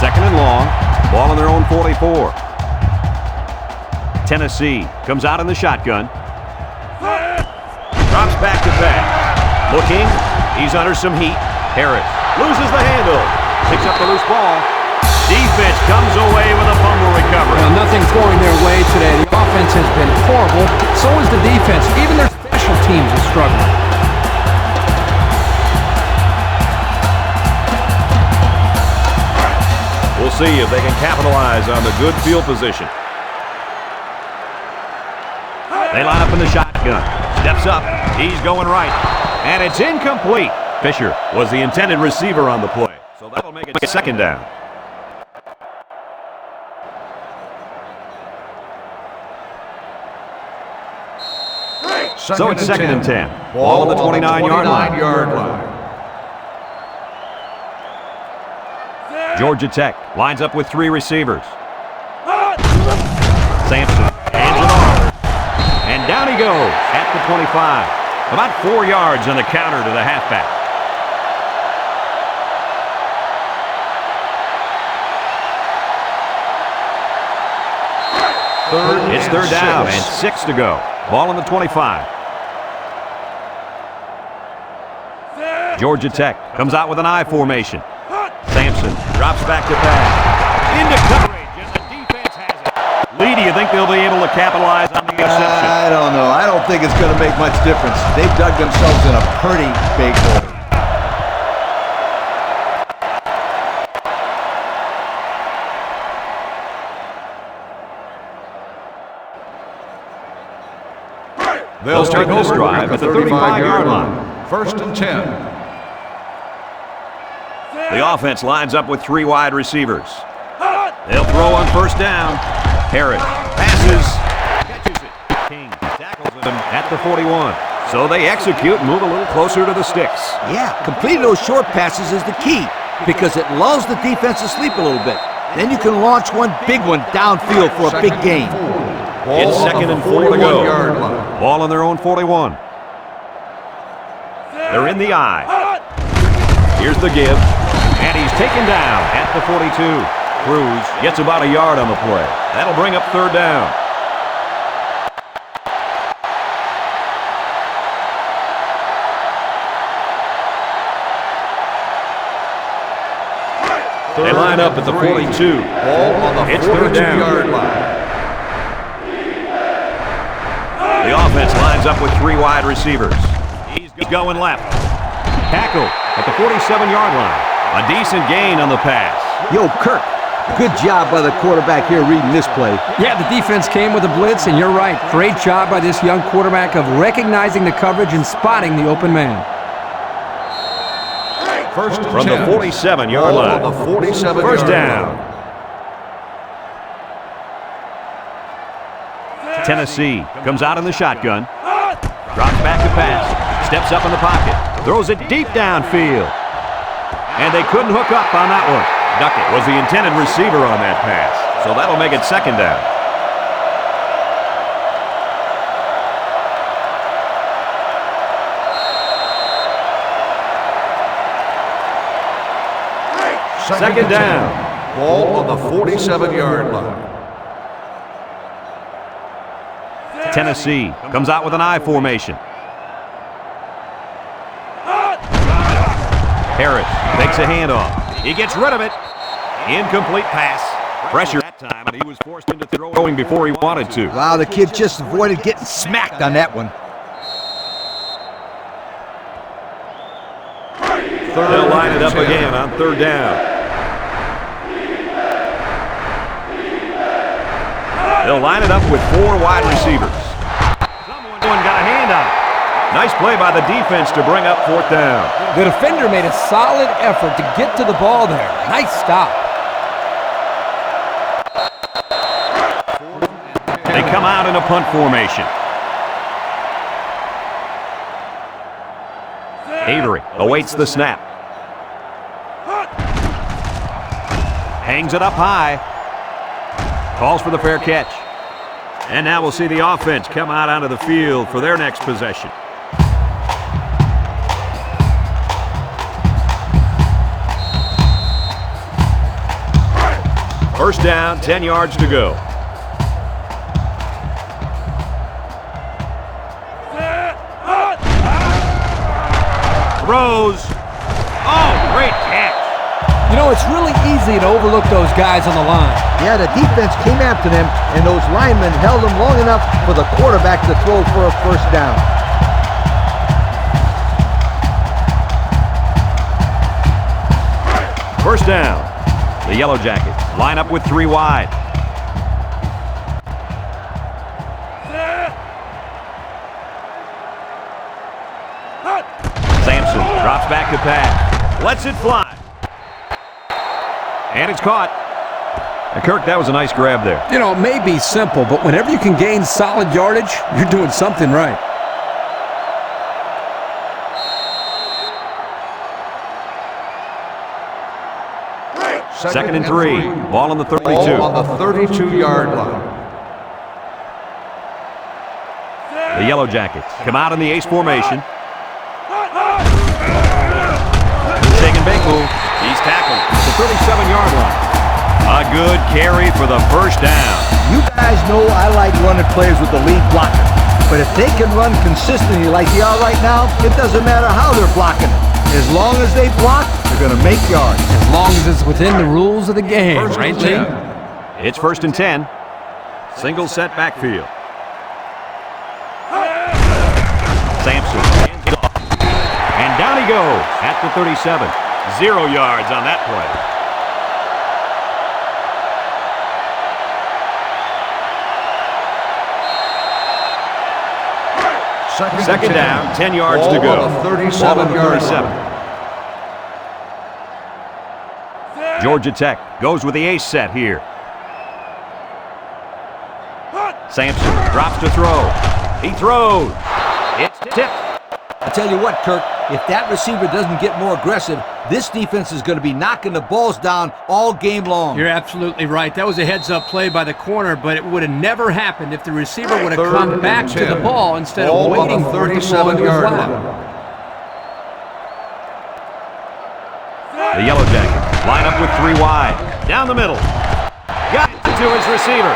Second and long, ball on their own 44. Tennessee comes out in the shotgun. Drops back to back. Looking, he's under some heat. Harris loses the handle. Picks up the loose ball. Defense comes away with a fumble recovery. Well, nothing's going their way today. The offense has been horrible. So is the defense. Even their special teams are struggling. We'll see if they can capitalize on the good field position. They line up in the shotgun. Steps up. He's going right. And it's incomplete. Fisher was the intended receiver on the play. So that'll make it second down. So it's second and 10. Ball on the 29-yard line. Georgia Tech lines up with 3 receivers. Sampson hands it off. And down he goes at the 25. About 4 yards on the counter to the halfback. It's third down and 6 to go. Ball on the 25. Georgia Tech comes out with an I formation. Sampson drops back to pass. Into coverage, and the defense has it. Lee, do you think they'll be able to capitalize on the interception? I don't know. I don't think it's going to make much difference. They've dug themselves in a pretty big hole. They'll start this drive at the 35-yard line. First and 10. The offense lines up with 3 wide receivers. They'll throw on first down. Harris passes. Catches it. King tackles him at the 41. So they execute and move a little closer to the sticks. Yeah, completing those short passes is the key because it lulls the defense to sleep a little bit. Then you can launch one big one downfield for a big gain. It's second and 4 to go. Ball on their own 41. They're in the I. Here's the give. And he's taken down at the 42. Cruz gets about a yard on the play. That'll bring up third down. They line up at the 42. Ball on the It's third down. 42-yard line. The offense lines up with 3 wide receivers. He's going left. Tackle at the 47-yard line. A decent gain on the pass. Yo, Kirk, good job by the quarterback here reading this play. Yeah, the defense came with a blitz, and you're right. Great job by this young quarterback of recognizing the coverage and spotting the open man. First From the 47-yard line. The 47-yard First down. Tennessee comes out in the shotgun. Drops back to pass. Steps up in the pocket. Throws it deep downfield. And they couldn't hook up on that one. Duckett was the intended receiver on that pass. So that'll make it second down. Second down. Ball on the 47-yard line. Tennessee comes out with an I formation. Harris takes a handoff. He gets rid of it. Incomplete pass. Pressure that time, and he was forced into throwing before he wanted to. Wow, the kid just avoided getting smacked on that one. They'll line it up again on third down. They'll line it up with 4 wide receivers. Someone got a hand on it. Nice play by the defense to bring up fourth down. The defender made a solid effort to get to the ball there. Nice stop. They come out in a punt formation. Avery awaits the snap. Hangs it up high. Calls for the fair catch. And now we'll see the offense come out onto the field for their next possession. First down, 10 yards to go. Throws. Oh, great catch. You know, it's really easy to overlook those guys on the line. Yeah, the defense came after them, and those linemen held them long enough for the quarterback to throw for a first down. First down. The Yellow Jackets line up with 3 wide. Sampson drops back to pass. Lets it fly. And it's caught. And Kirk, that was a nice grab there. You know, it may be simple, but whenever you can gain solid yardage, you're doing something right. Second and 3. Ball on the 32. Ball on the 32-yard line. The Yellow Jackets come out in the ace formation. Taking big move. He's tackled at the 37-yard line. A good carry for the first down. You guys know I like running players with the lead blocker. But if they can run consistently like they are right now, it doesn't matter how they're blocking it. As long as they block, they're going to make yards. As long as it's within the rules of the game, right, Lee? It's first and 10. Single set backfield. Sampson. And down he goes at the 37. 0 yards on that play. Second down, 10 yards to go. Ball on the 37-yard line. Georgia Tech goes with the ace set here. Sampson drops to throw. He throws. It's tipped. I tell you what, Kirk, if that receiver doesn't get more aggressive, this defense is going to be knocking the balls down all game long. You're absolutely right. That was a heads-up play by the corner, but it would have never happened if the receiver would have come back to the ball instead of waiting for it to fall into his lap. The Yellow Jackets line up with 3 wide. Down the middle. Got it to his receiver.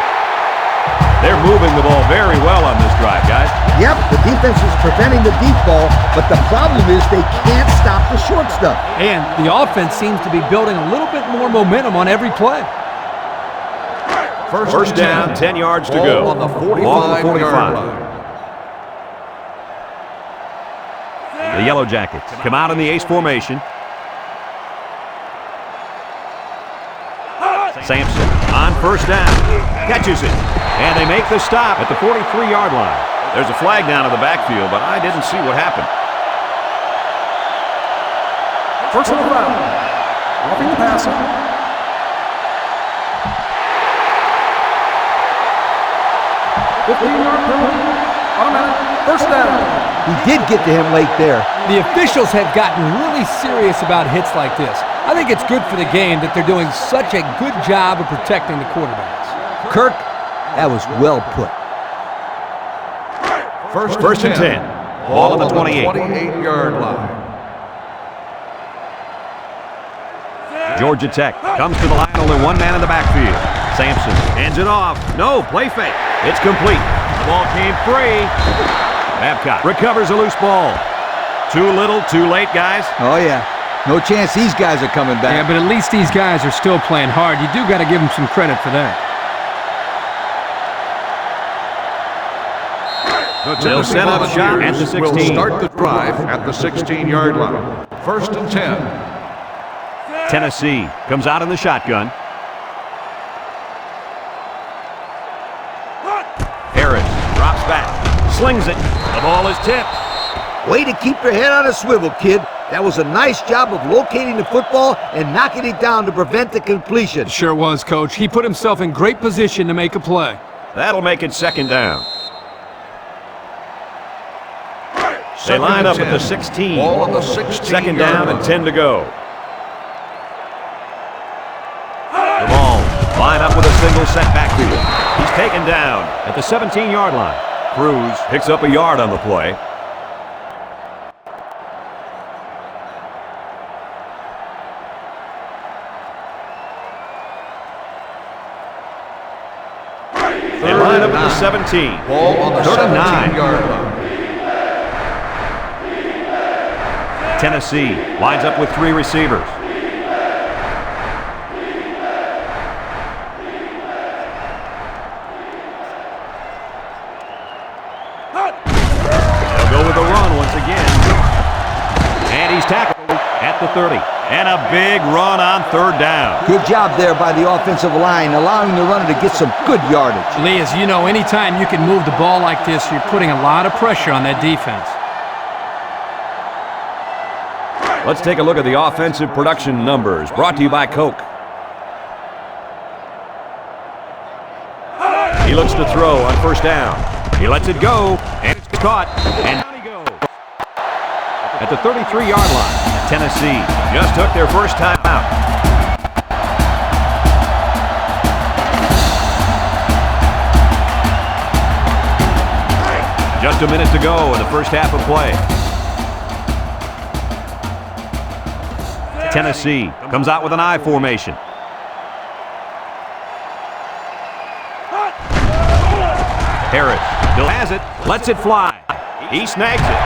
They're moving the ball very well on this drive, guys. Yep, the defense is preventing the deep ball, but the problem is they can't stop the short stuff. And the offense seems to be building a little bit more momentum on every play. First down, 10 yards to go. Ball on the 45-yard line. The Yellow Jackets come out in the ace formation. Sampson on first down. Catches it. And they make the stop at the 43-yard line. There's a flag down in the backfield, but I didn't see what happened. Personal foul. Roughing the passer. 15-yard penalty. Automatic. First down. He did get to him late there. The officials have gotten really serious about hits like this. I think it's good for the game that they're doing such a good job of protecting the quarterbacks. Kirk, that was well put. First and 10. Ball on the 28. 28-yard line. Georgia Tech comes to the line, only one man in the backfield. Sampson hands it off. No, play fake. It's complete. The ball came free. Babcock recovers a loose ball. Too little, too late, guys. Oh, yeah. No chance these guys are coming back. Yeah, but at least these guys are still playing hard. You do got to give them some credit for that. They'll set up shop at the 16. Will start the drive at the 16-yard line. First and 10. Tennessee comes out in the shotgun. Harris drops back, slings it. The ball is tipped. Way to keep your head on a swivel, kid. That was a nice job of locating the football and knocking it down to prevent the completion. Sure was, Coach. He put himself in great position to make a play. That'll make it second down. They line up at the 16. Ball on the 16. Second down and 10 to go. The ball line up with a single set backfield. He's taken down at the 17-yard line. Cruz picks up a yard on the play. They line up at the 17. Ball on the 39. 17-yard line. Tennessee lines up with 3 receivers. They'll go with the run once again. And he's tackled at the 30. And a big run on third down. Good job there by the offensive line, allowing the runner to get some good yardage. Lee, as you know, anytime you can move the ball like this, you're putting a lot of pressure on that defense. Let's take a look at the offensive production numbers, brought to you by Coke. He looks to throw on first down. He lets it go, and it's caught, and down he goes. At the 33-yard line, Tennessee just took their first time out. Just a minute to go in the first half of play. Tennessee comes out with an I formation. Harris still has it, lets it fly. He snags it.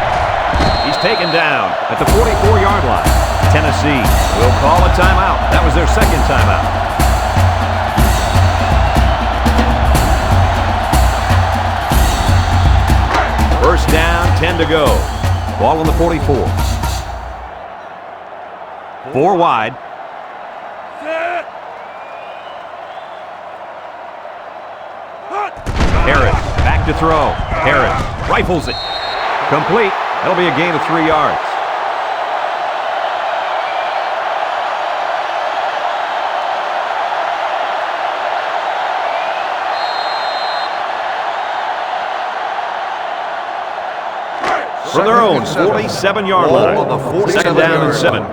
He's taken down at the 44-yard line. Tennessee will call a timeout. That was their second timeout. First down, 10 to go. Ball on the 44. 4 wide. Harris back to throw. Harris rifles it. Complete. That'll be a gain of 3 yards. From their own 47-yard line. Second down and 7.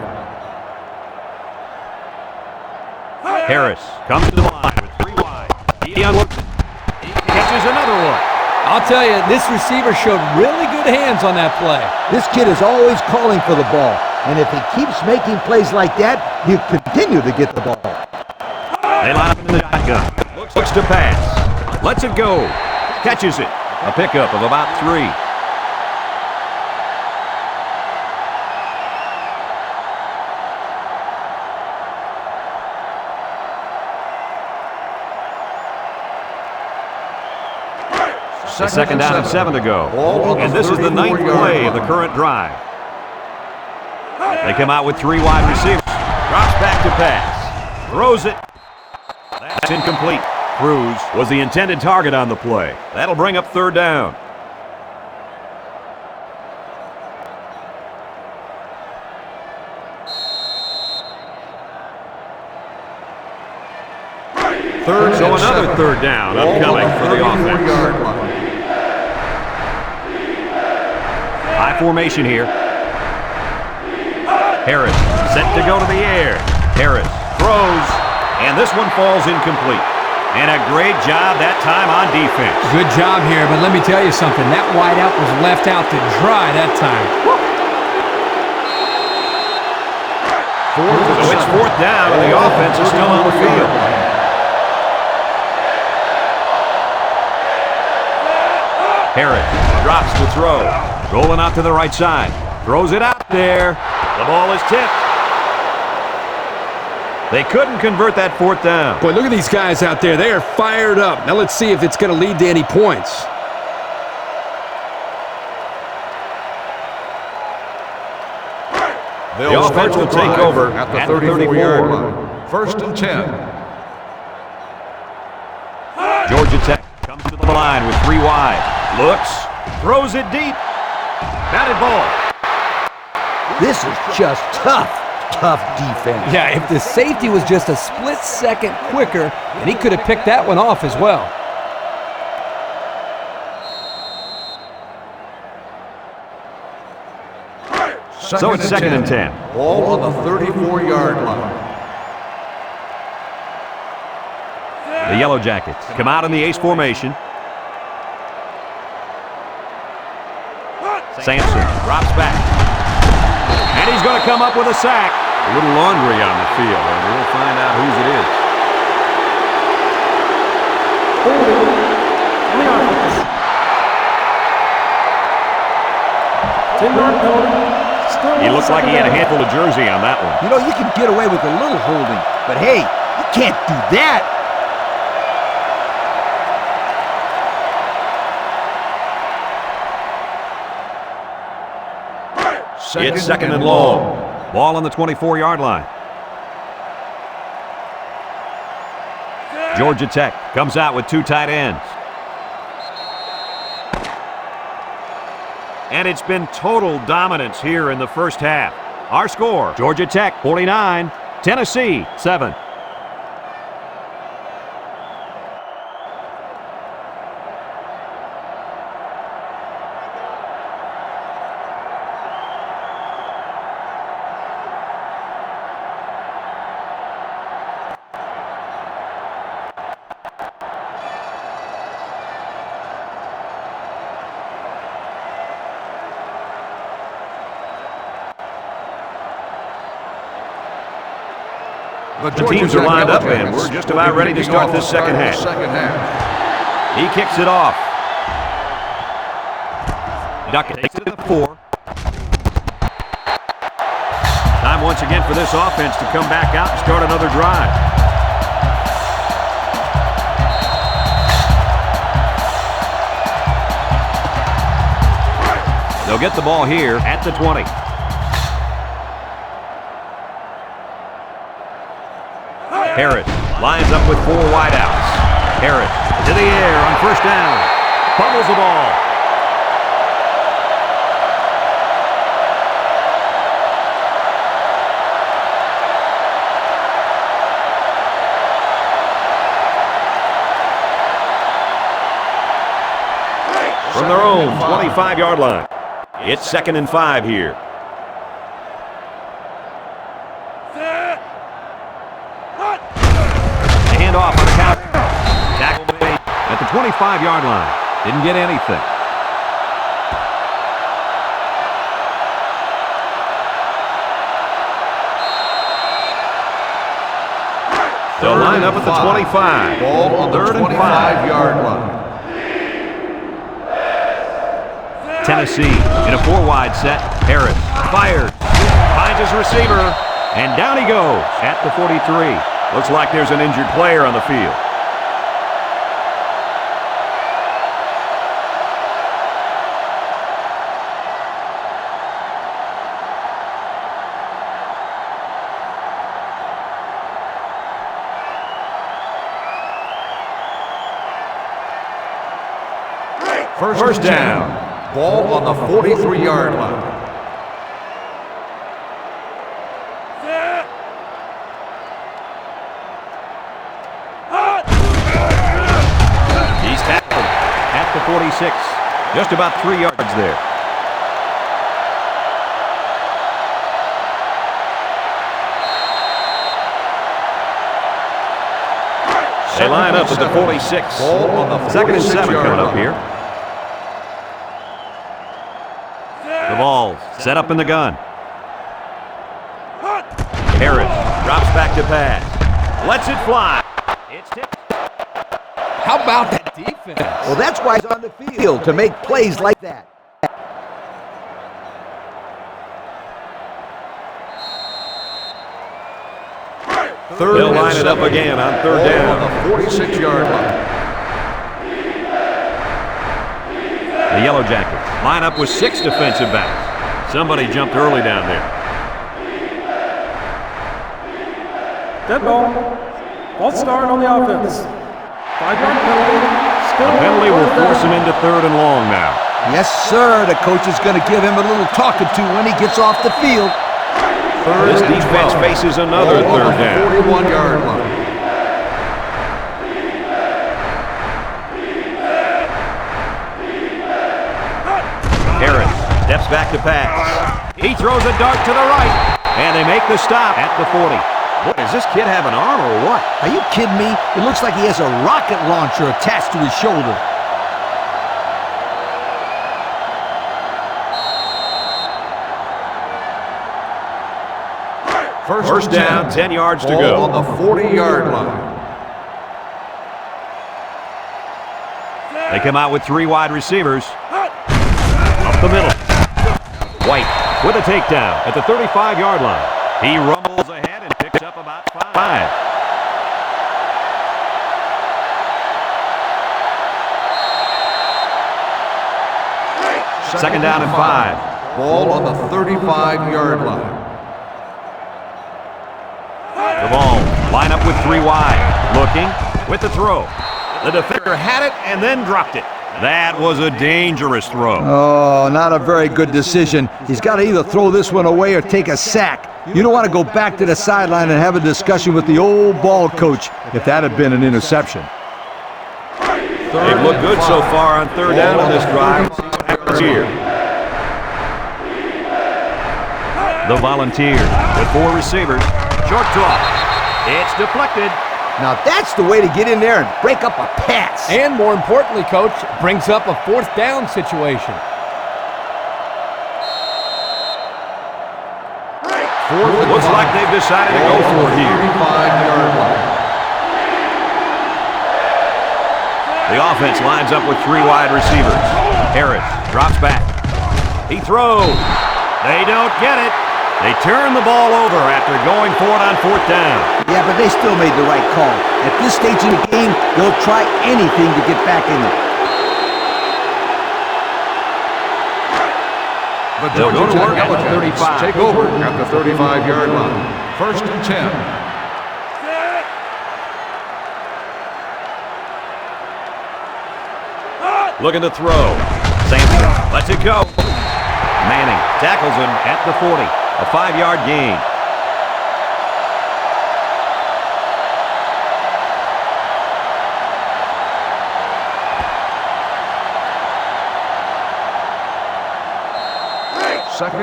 Harris comes to the line with 3 wide. He unlooks it. He catches another one. I'll tell you, this receiver showed really good hands on that play. This kid is always calling for the ball, and if he keeps making plays like that, he'll continue to get the ball. They line up in the shotgun. Looks to pass. Lets it go. Catches it. A pickup of about 3. Second down and 7 to go. And this is the 9th play of the current drive. They come out with 3 wide receivers. Drops back to pass. Throws it. That's incomplete. Cruz was the intended target on the play. That'll bring up 3rd down. So another 3rd down upcoming for the offense. High formation here. Harris set to go to the air. Harris throws, and this one falls incomplete. And a great job that time on defense. Good job here, but let me tell you something. That wideout was left out to dry that time. So it's 4th down, and the offense is still on the field. Harris drops to throw. Rolling out to the right side. Throws it out there. The ball is tipped. They couldn't convert that 4th down. Boy, look at these guys out there. They are fired up. Now let's see if it's going to lead to any points. The offense will take over at the 34-yard line. First and 10. Georgia Tech comes to the line with 3 wide. Looks, throws it deep. Batted ball. This is just tough defense. Yeah, if the safety was just a split second quicker, and he could have picked that one off as well. So it's 2nd and 10. Ball on the 34-yard line. The Yellow Jackets come out in the ace formation. Sampson drops back. And he's going to come up with a sack. A little laundry on the field, and we'll find out whose it is. On the offense. 10-yard penalty. He looked like he had a handful of jersey on that one. You know, you can get away with a little holding, but hey, you can't do that. It's 2nd and long. Ball on the 24-yard line. Georgia Tech comes out with 2 tight ends. And it's been total dominance here in the first half. Our score, Georgia Tech 49, Tennessee 7. The teams are lined up, and we're just about ready to start this second half. He kicks it off. Duckett takes it to the 4. Time once again for this offense to come back out and start another drive. They'll get the ball here at the 20. Harris lines up with 4 wideouts. Harris to the air on first down. Fumbles the ball. From their own 25-yard line. It's 2nd and 5 here. Hand off on the count. Tackle made at the 25-yard line. Didn't get anything. They'll line up at the 25. Ball on the 25-yard line. Tennessee in a 4-wide set. Harris fires, finds his receiver, and down he goes at the 43. Looks like there's an injured player on the field. First down. Ball on the 43-yard line. He's tackled at the 46. Just about 3 yards there. They line up at the 46. Ball on the 2nd and 7 coming up line. here. The ball set up in the gun. Harris drops back to pass. Lets it fly. It's tipped. How about that defense? Well, that's why he's on the field, to make plays like that. They'll line it up again on 3rd down. On the 46-yard line. The Yellow Jackets line up with 6 defensive backs. Somebody jumped early down there. Dead ball. False start on the offense. 5-yard penalty. Still The penalty will force him into 3rd and long now. Yes, sir. The coach is going to give him a little talking to when he gets off the field. This defense faces another 3rd down. 41-yard line. Harris steps back to pass. He throws a dart to the right, and they make the stop at the 40. What, does this kid have an arm or what? Are you kidding me? It looks like he has a rocket launcher attached to his shoulder. First down, 10 yards to go. Ball on the 40-yard line. They come out with 3 wide receivers. Up the middle. White with a takedown at the 35-yard line. He rumbles ahead and picks up about 5. Second down and 5. Ball on the 35-yard line. The ball, line up with 3 wide. Looking with the throw. The defender had it and then dropped it. That was a dangerous throw. Oh, not a very good decision. He's got to either throw this one away or take a sack. You don't want to go back to the sideline and have a discussion with the old ball coach if that had been an interception. They've looked good so far on 3rd down on this drive. See what happens here. The Volunteers with 4 receivers. Short toss. It's deflected. Now that's the way to get in there and break up a pass. And more importantly, Coach, brings up a 4th down situation. Looks like they've decided to go for it here. 35-yard line. The offense lines up with 3 wide receivers. Harris drops back. He throws. They don't get it. They turn the ball over after going for it on 4th down. Yeah, but they still made the right call. At this stage in the game, they'll try anything to get back in it. The They'll go to Georgia work Tech at the Yellow Jackets 35. take over at the 35-yard line. 1st and 10. Looking to throw. Sampson lets it go. Manning tackles him at the 40. A 5-yard gain.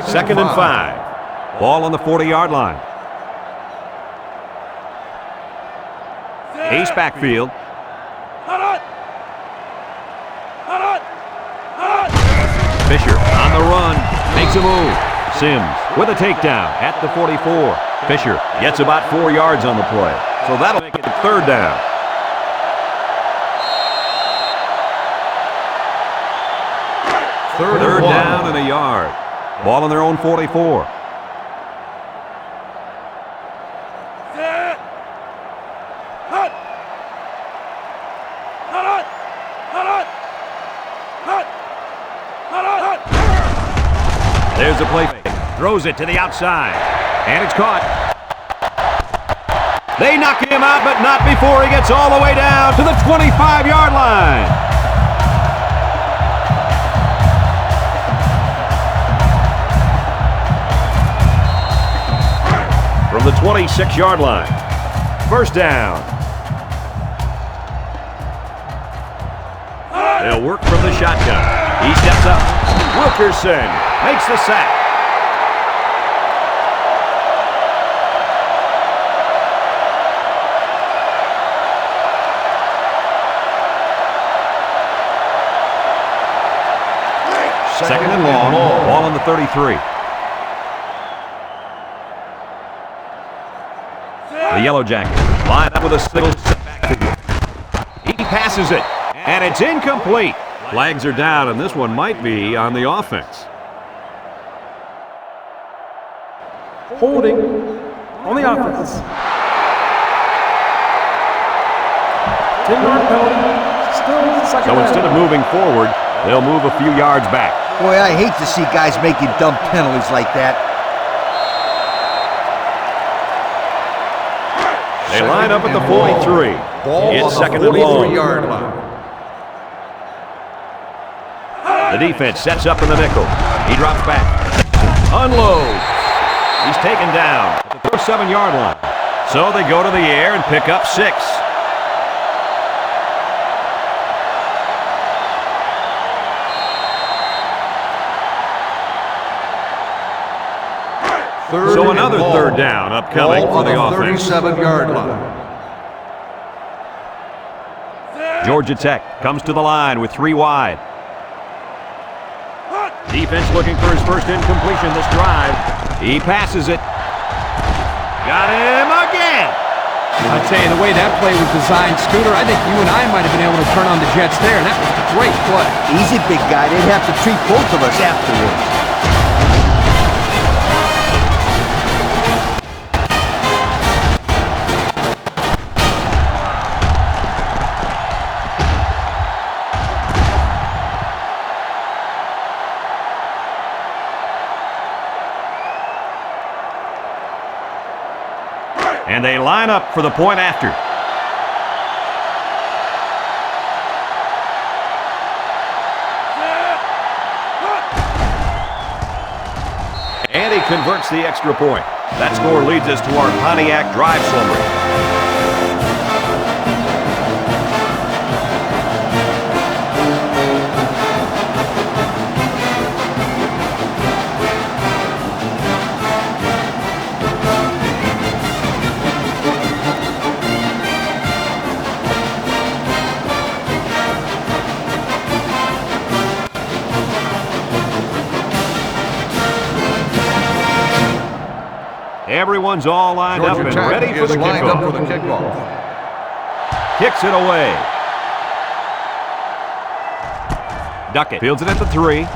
Second and 5. Ball on the 40-yard line. Ace backfield. Fisher on the run. Makes a move. Sims with a takedown at the 44. Fisher gets about 4 yards on the play. So that'll make it 3rd down. Third down and a yard. Ball on their own 44. There's the play fake. Throws it to the outside. And it's caught. They knock him out, but not before he gets all the way down to the 25-yard line. From the 26-yard line. 1st down. They'll work from the shotgun. He steps up. Wilkerson makes the sack. Second and long. Ball on the 33. The Yellow Jackets line up with a single setback. He passes it, and it's incomplete. Flags are down, and this one might be on the offense. Holding on the offense. 10-yard penalty. Still second So down. instead of moving forward, they'll move a few yards back. Boy, I hate to see guys making dumb penalties like that. They line up at the 43. It's second and long. 43-yard line. The defense sets up in the nickel. He drops back. Unloads. He's taken down at the 7-yard line. So they go to the air and pick up 6. So another 3rd down upcoming for the offense. 37-yard line. Georgia Tech comes to the line with 3 wide. Defense looking for his first incompletion this drive. He passes it. Got him again. I tell you, the way that play was designed, Scooter, I think you and I might have been able to turn on the Jets there, and that was a great play. Easy, big guy. They'd have to treat both of us afterwards. And they line up for the point after. And he converts the extra point. That score leads us to our Pontiac drive summary. Everyone's all lined up Georgia and Tech ready for is the lined up for kickoff. the kickoff. Kicks it away. Duckett fields it at the 3.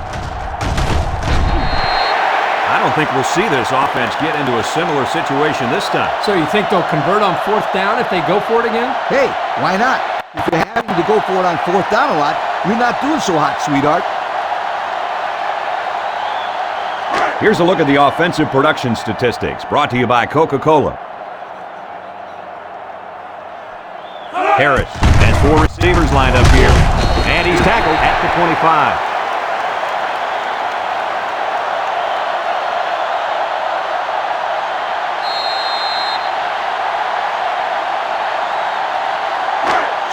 I don't think we'll see this offense get into a similar situation this time. So you think they'll convert on 4th down if they go for it again? Hey, why not? If you're having to go for it on 4th down a lot, you're not doing so hot, sweetheart. Here's a look at the offensive production statistics brought to you by Coca-Cola. Harris has 4 receivers lined up here, and he's tackled at the 25.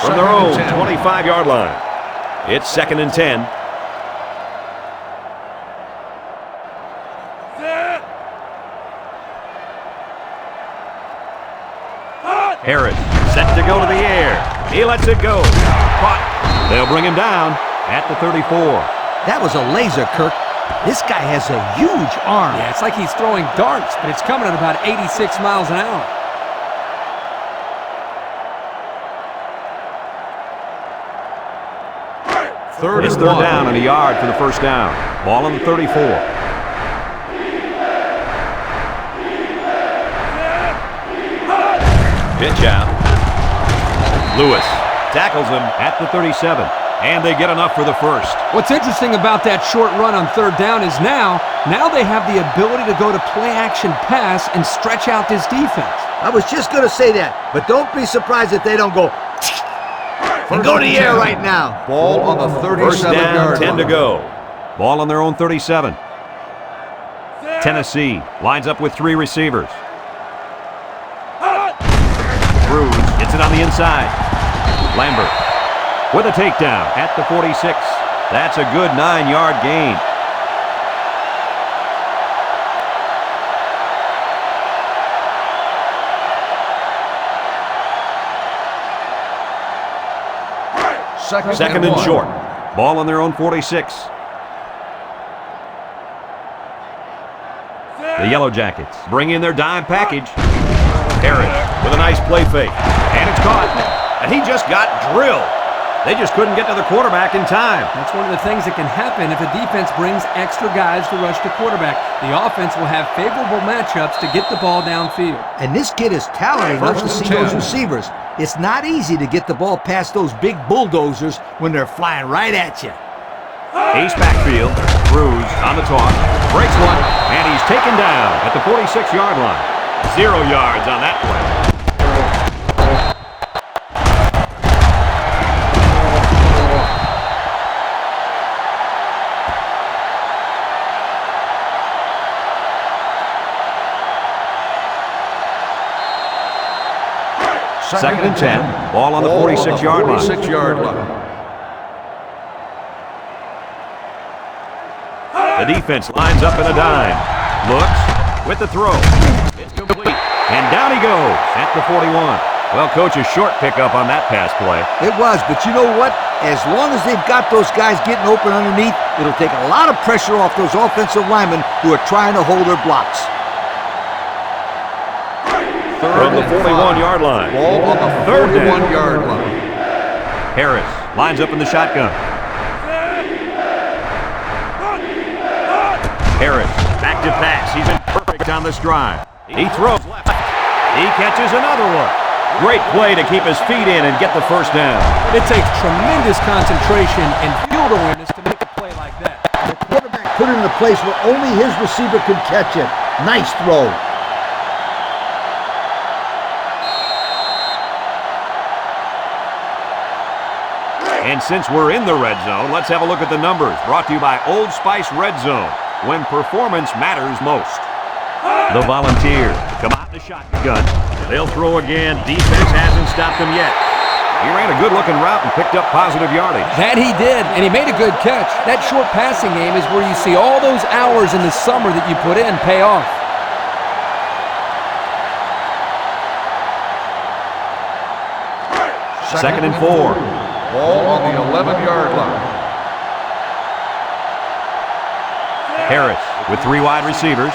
From their own 25-yard line, it's 2nd and 10. Harris set to go to the air. He lets it go. Caught. They'll bring him down at the 34. That was a laser, Kirk. This guy has a huge arm. Yeah, it's like he's throwing darts, but it's coming at about 86 miles an hour. It's 3rd down and a yard for the 1st down. Ball on the 34. Pitch out. Lewis tackles him at the 37, and they get enough for the 1st. What's interesting about that short run on 3rd down is now they have the ability to go to play-action pass and stretch out this defense. I was just going to say that, but don't be surprised if they don't go and go to the air right now. Ball on the 1st down, 37-yard 10 line. to go. Ball on their own 37. Tennessee lines up with 3 receivers. Cruz gets it on the inside. Lambert with a takedown at the 46. That's a good 9-yard gain. Second and short. Ball on their own 46. The Yellow Jackets bring in their dime package. Harris with a nice play fake. And it's caught. And he just got drilled. They just couldn't get to the quarterback in time. That's one of the things that can happen if a defense brings extra guys to rush the quarterback. The offense will have favorable matchups to get the ball downfield. And this kid is talented enough to see 1st and 10. those receivers. It's not easy to get the ball past those big bulldozers when they're flying right at you. Ace backfield. Cruz on the toss. Breaks one. And he's taken down at the 46-yard line. 0 yards on that play. Second and 10. Ball on the 46-yard line. 46-yard line. The defense lines up in a dime. Looks with the throw. It's complete. And down he goes at the 41. Well, Coach, a short pickup on that pass play. It was, but you know what? As long as they've got those guys getting open underneath, it'll take a lot of pressure off those offensive linemen who are trying to hold their blocks. From the 41-yard line. Ball on the 41-yard line. Harris lines up in the shotgun. Harris back to pass. He's been perfect on this drive. He throws left. He catches another one. Great play to keep his feet in and get the 1st down. It takes tremendous concentration and field awareness to make a play like that. The quarterback put it in a place where only his receiver could catch it. Nice throw. And since we're in the red zone, let's have a look at the numbers brought to you by Old Spice Red Zone, when performance matters most. The Volunteers come out in the shotgun. They'll throw again. Defense hasn't stopped them yet. He ran a good-looking route and picked up positive yardage. That he did, and he made a good catch. That short passing game is where you see all those hours in the summer that you put in pay off. Second and 4. Ball on the 11-yard line. Harris with 3 wide receivers.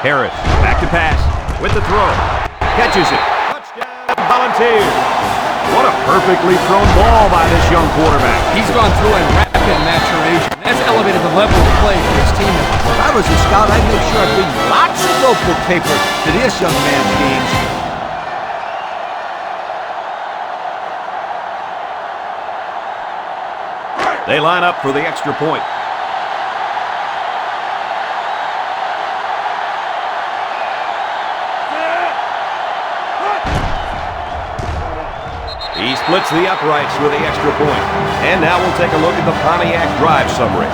Harris, back to pass, with the throw. Catches it. Touchdown, Volunteers. What a perfectly thrown ball by this young quarterback. He's gone through a rapid maturation. That's elevated the level of play for his team. If I was a scout, I'd make sure I bring lots of notebook paper to this young man's games. They line up for the extra point. He splits the uprights with the extra point. And now we'll take a look at the Pontiac drive summary.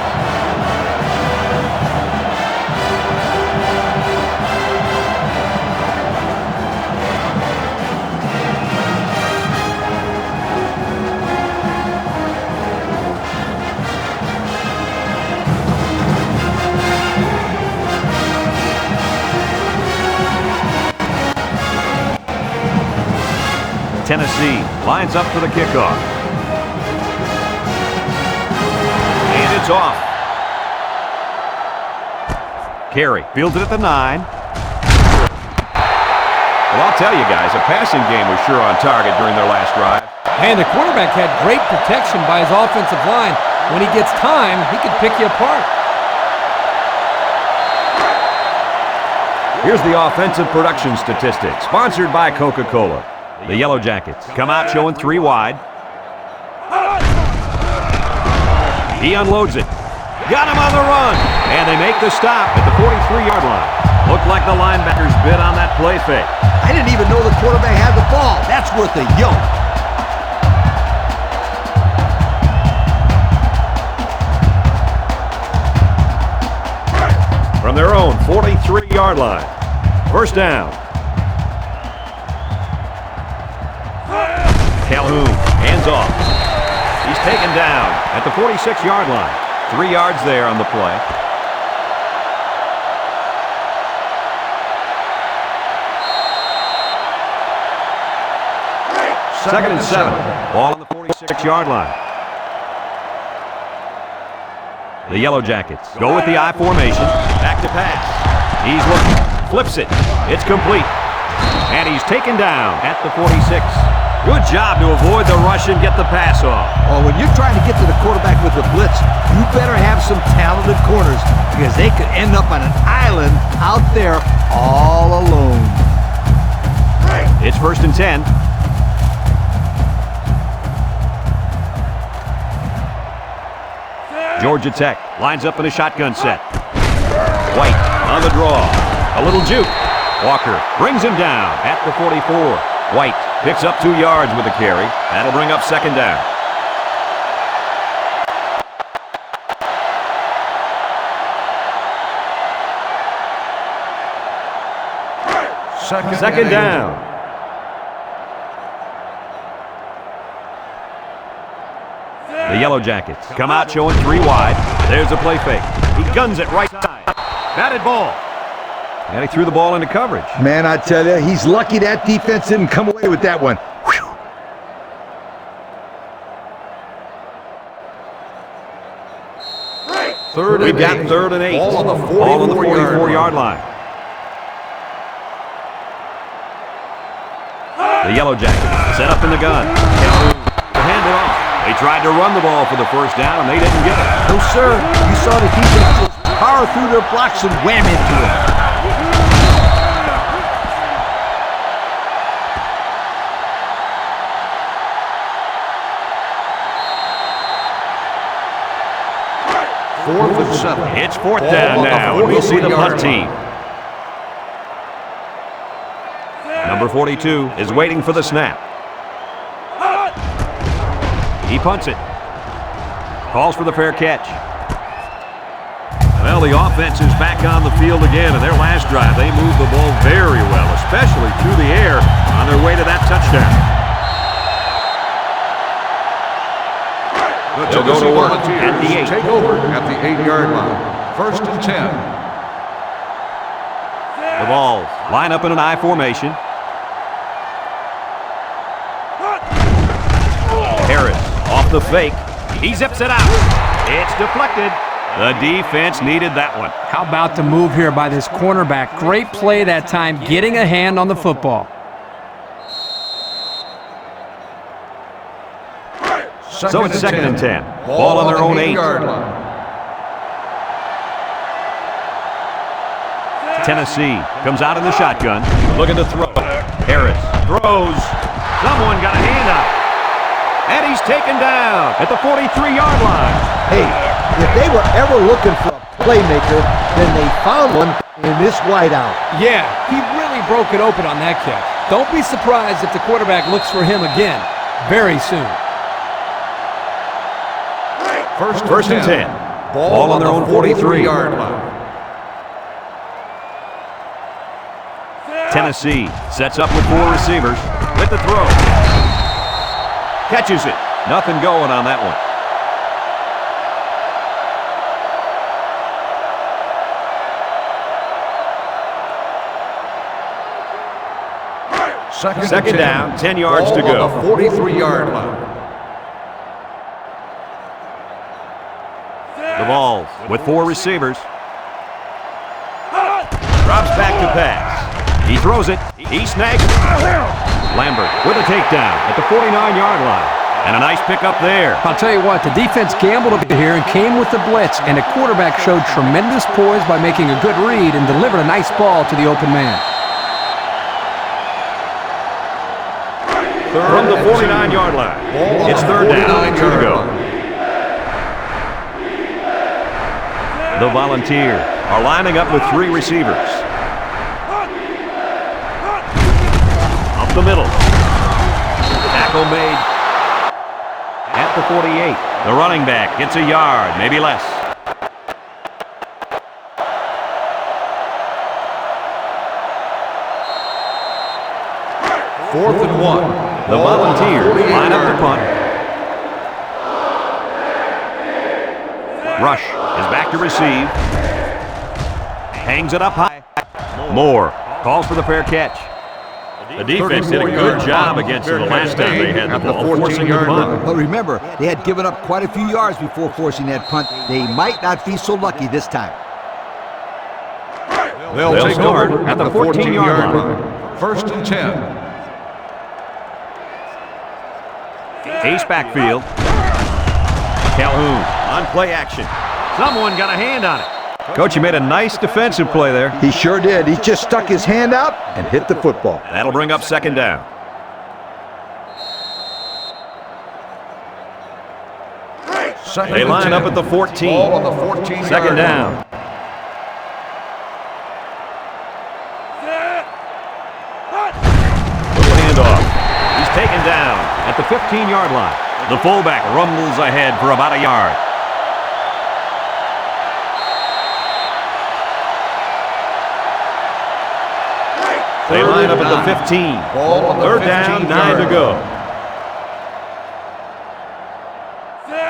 Tennessee lines up for the kickoff. And it's off. Carey fields it at the 9. Well, I'll tell you guys, a passing game was sure on target during their last drive. And the quarterback had great protection by his offensive line. When he gets time, he can pick you apart. Here's the offensive production statistics, sponsored by Coca-Cola. The Yellow Jackets come out showing 3 wide. He unloads it. Got him on the run. And they make the stop at the 43-yard line. Looked like the linebackers bid on that play fake. I didn't even know the quarterback had the ball. That's worth a yoke. From their own 43-yard line. First down. Calhoun, hands off. He's taken down at the 46-yard line. 3 yards there on the play. Second and 7. Ball on the 46-yard line. The Yellow Jackets go with the I formation. Back to pass. He's looking. Flips it. It's complete. And he's taken down at the 46. Good job to avoid the rush and get the pass off. Oh, when you're trying to get to the quarterback with a blitz, you better have some talented corners because they could end up on an island out there all alone. It's first and 10. Georgia Tech lines up in a shotgun set. White on the draw. A little juke. Walker brings him down at the 44. White picks up 2 yards with the carry. That'll bring up second down. Second down. The Yellow Jackets come out showing 3 wide. There's a play fake. He guns it right side. Batted ball. And he threw the ball into coverage. Man, I tell you, he's lucky that defense didn't come away with that one. Whew. We've got 3rd and 8. Ball on the 44-yard line. The Yellow Jackets set up in the gun. To hand it off. They tried to run the ball for the first down, and they didn't get it. No, sir. You saw the defense just power through their blocks and wham into it. Fourth and 7. It's 4th down now, and we'll see the punt team. Number 42 is waiting for the snap. He punts it. Calls for the fair catch. Well, the offense is back on the field again. In their last drive, they moved the ball very well, especially through the air on their way to that touchdown. The They'll go to work at Volunteers the 8. take over at the 8-yard line. First and 10. The Vols line up in an I formation. Harris off the fake. He zips it out. It's deflected. The defense needed that one. How about the move here by this cornerback? Great play that time, getting a hand on the football. So it's 2nd and 10. Ball on their own 8. Tennessee comes out in the shotgun, looking to throw. Harris throws. Someone got a hand up. And he's taken down at the 43-yard line. Hey, if they were ever looking for a playmaker, then they found one in this wideout. Yeah, he really broke it open on that catch. Don't be surprised if the quarterback looks for him again very soon. First and 10. Ball on their own 43-yard line. Tennessee sets up with 4 receivers. With the throw. Catches it. Nothing going on that one. Second down, 10 yards to go. On the 43-yard line. The Vols with 4 receivers. Drops back to pass. He throws it. He snags it. Lambert with a takedown at the 49-yard line. And a nice pickup there. I'll tell you what, the defense gambled a bit here and came with the blitz, and the quarterback showed tremendous poise by making a good read and delivered a nice ball to the open man. From the 49-yard line, it's 3rd down, 2 to go. The Volunteers are lining up with 3 receivers. Up the middle. Tackle made at the 48. The running back gets a yard, maybe less. Fourth and 1. The Volunteers line up the punt. Rush is back to receive. Hangs it up high. Moore calls for the fair catch. The defense did a good job against them the last time they had the ball, forcing the punt. But remember, they had given up quite a few yards before forcing that punt. They might not be so lucky this time. They'll take over at the 14-yard line. 1st and 10. Ace backfield. Calhoun on play action. Someone got a hand on it. Coach, you made a nice defensive play there. He sure did. He just stuck his hand out and hit the football. That'll bring up 2nd down. They line up at the 14. Ball on the 14-yard 2nd down. line. Little handoff. He's taken down at the 15-yard line. The fullback rumbles ahead for about a yard. They line up at the 15. Ball on the 3rd down, 9 to go.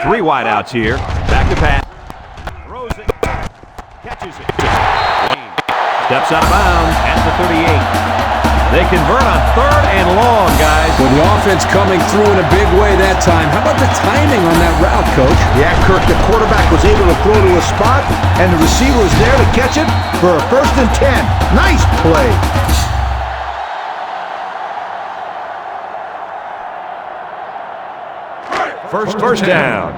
3 wideouts here. Back to pass. Throws it. Catches it. Steps out of bounds at the 38. They convert on 3rd and long, guys. With the offense coming through in a big way that time. How about the timing on that route, Coach? Yeah, Kirk, the quarterback was able to throw to a spot, and the receiver was there to catch it for a 1st and 10. Nice play. First down.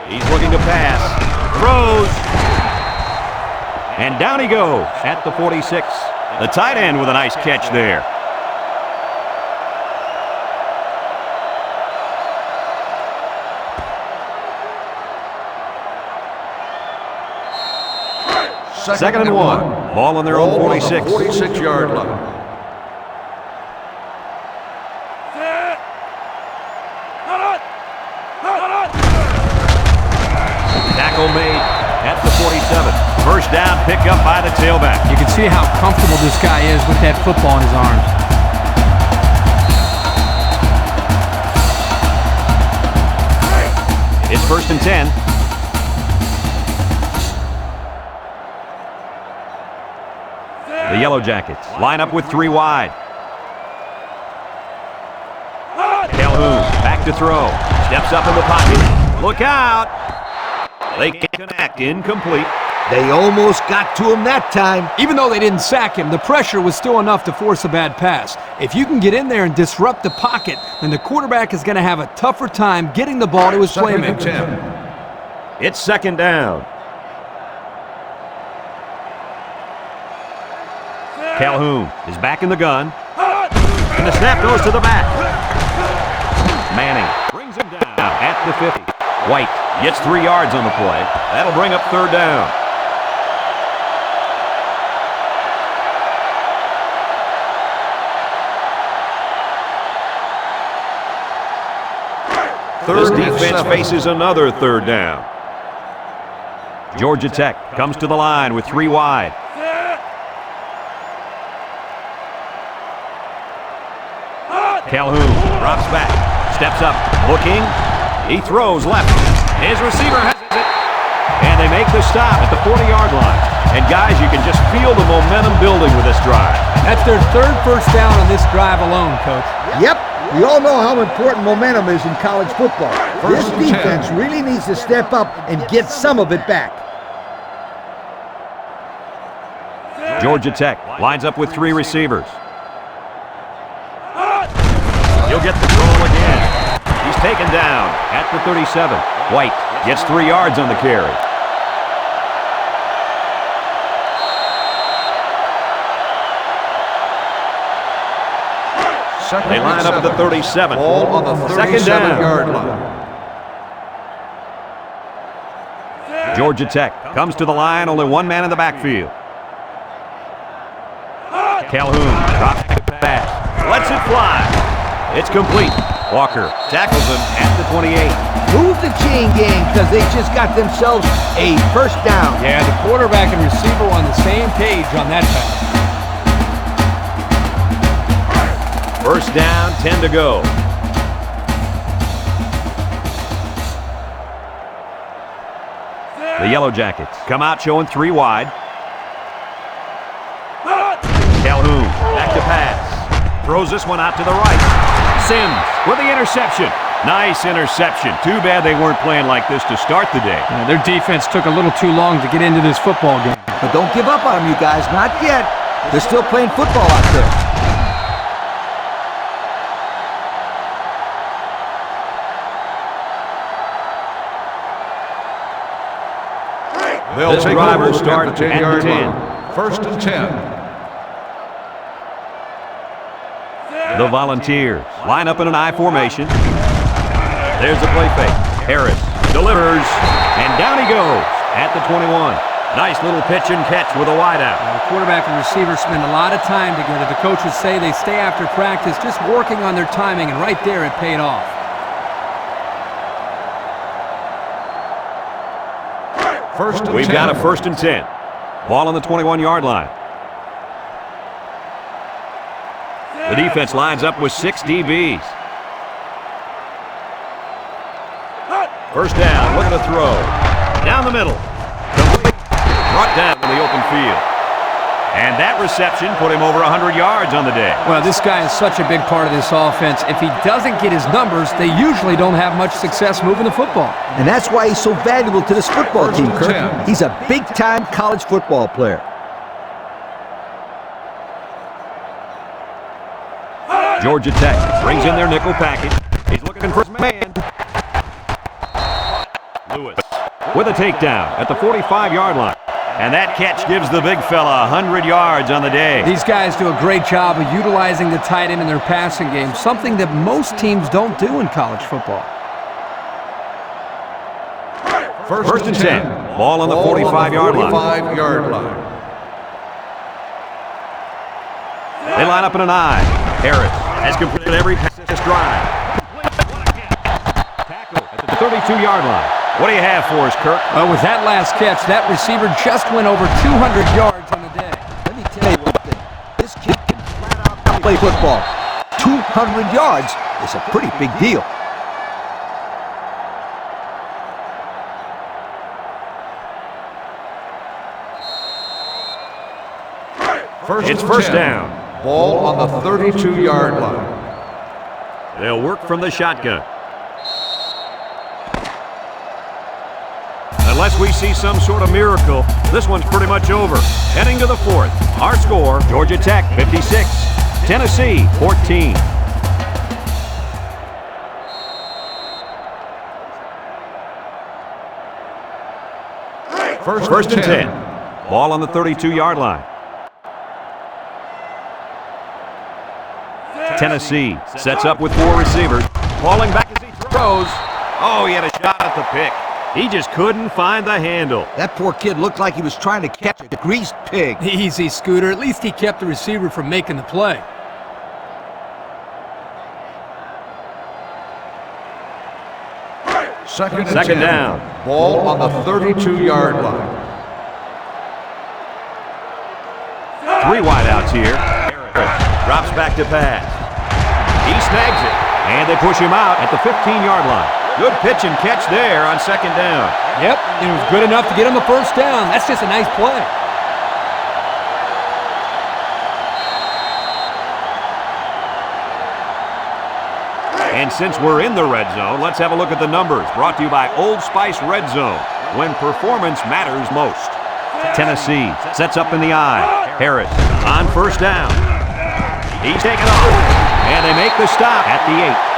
He's looking to pass. Throws. And down he goes at the 46. The tight end with a nice catch there. Second and 1. Ball on their own 46. 46-yard line. Tackle made at the 47. First down, pick up by the tailback. You can see how comfortable this guy is with that football in his arms. It's 1st and 10. The Yellow Jackets line up with 3 wide. back to throw. Steps up in the pocket. Look out. They can't connect. Incomplete. They almost got to him that time. Even though they didn't sack him, the pressure was still enough to force a bad pass. If you can get in there and disrupt the pocket, then the quarterback is going to have a tougher time getting the ball to his playmaker. It's second down. Calhoun is back in the gun. And the snap goes to the back. Manning brings him down at the 50. White gets 3 yards on the play. That'll bring up third down. This defense faces another third down. Georgia Tech comes to the line with 3 wide. Calhoun drops back, steps up, looking. He throws left. His receiver has it. And they make the stop at the 40-yard line. And guys, you can just feel the momentum building with this drive. That's their third first down on this drive alone, Coach. Yep. We all know how important momentum is in college football. This defense really needs to step up and get some of it back. Georgia Tech lines up with 3 receivers. He'll get the goal again. He's taken down at the 37. White gets 3 yards on the carry. They line up at the 37. Ball on the 37-yard line. Georgia Tech comes to the line, only 1 man in the backfield. Calhoun drops the pass, lets it fly. It's complete. Walker tackles him at the 28. Move the chain gang because they just got themselves a first down. Yeah, the quarterback and receiver were on the same page on that pass. First down, 10 to go. The Yellow Jackets come out showing 3 wide. Calhoun back to pass. Throws this one out to the right. Sims with the interception. Nice interception. Too bad they weren't playing like this to start the day. Yeah, their defense took a little too long to get into this football game. But don't give up on them, you guys. Not yet. They're still playing football out there. They'll This take driver over start at the at 10-yard the 10. line. First and 10. The Volunteers line up in an I formation. There's the play fake. Harris delivers, and down he goes at the 21. Nice little pitch and catch with a wideout. The quarterback and receiver spend a lot of time together. The coaches say they stay after practice just working on their timing, and right there it paid off. We've got a first and 10. Ball on the 21-yard line. The defense lines up with 6 DBs. First down, looking to throw. Down the middle. Brought down in the open field. And that reception put him over 100 yards on the day. Well, this guy is such a big part of this offense. If he doesn't get his numbers, they usually don't have much success moving the football. And that's why he's so valuable to this football team, Kirk. He's a big-time college football player. Georgia Tech brings in their nickel package. He's looking for his man. Lewis with a takedown at the 45-yard line. And that catch gives the big fella 100 yards on the day. These guys do a great job of utilizing the tight end in their passing game, something that most teams don't do in college football. First and 10. Ball on the 45-yard line. They line up in an I. Harris has completed every pass this drive. Tackle at the 32-yard line. What do you have for us, Kirk? Well, with that last catch, that receiver just went over 200 yards on the day. Let me tell you one thing. This kid can flat out play football. 200 yards is a pretty big deal. It's first down. Ball on the 32-yard line. They'll work from the shotgun. Unless we see some sort of miracle, this one's pretty much over. Heading to the fourth. Our score, Georgia Tech 56, Tennessee 14. First and 10. Ball on the 32-yard line. Tennessee sets up with 4 receivers. Falling back as he throws. Oh, he had a shot at the pick. He just couldn't find the handle. That poor kid looked like he was trying to catch a greased pig. Easy, Scooter. At least he kept the receiver from making the play. Second down. Ball on the 32-yard line. 3 wideouts here. Drops back to pass. He snags it, and they push him out at the 15-yard line. Good pitch and catch there on second down. Yep, it was good enough to get him the first down. That's just a nice play. And since we're in the red zone, let's have a look at the numbers. Brought to you by Old Spice Red Zone, when performance matters most. Tennessee sets up in the I. Harris on first down. He's taken off, and they make the stop at the 8.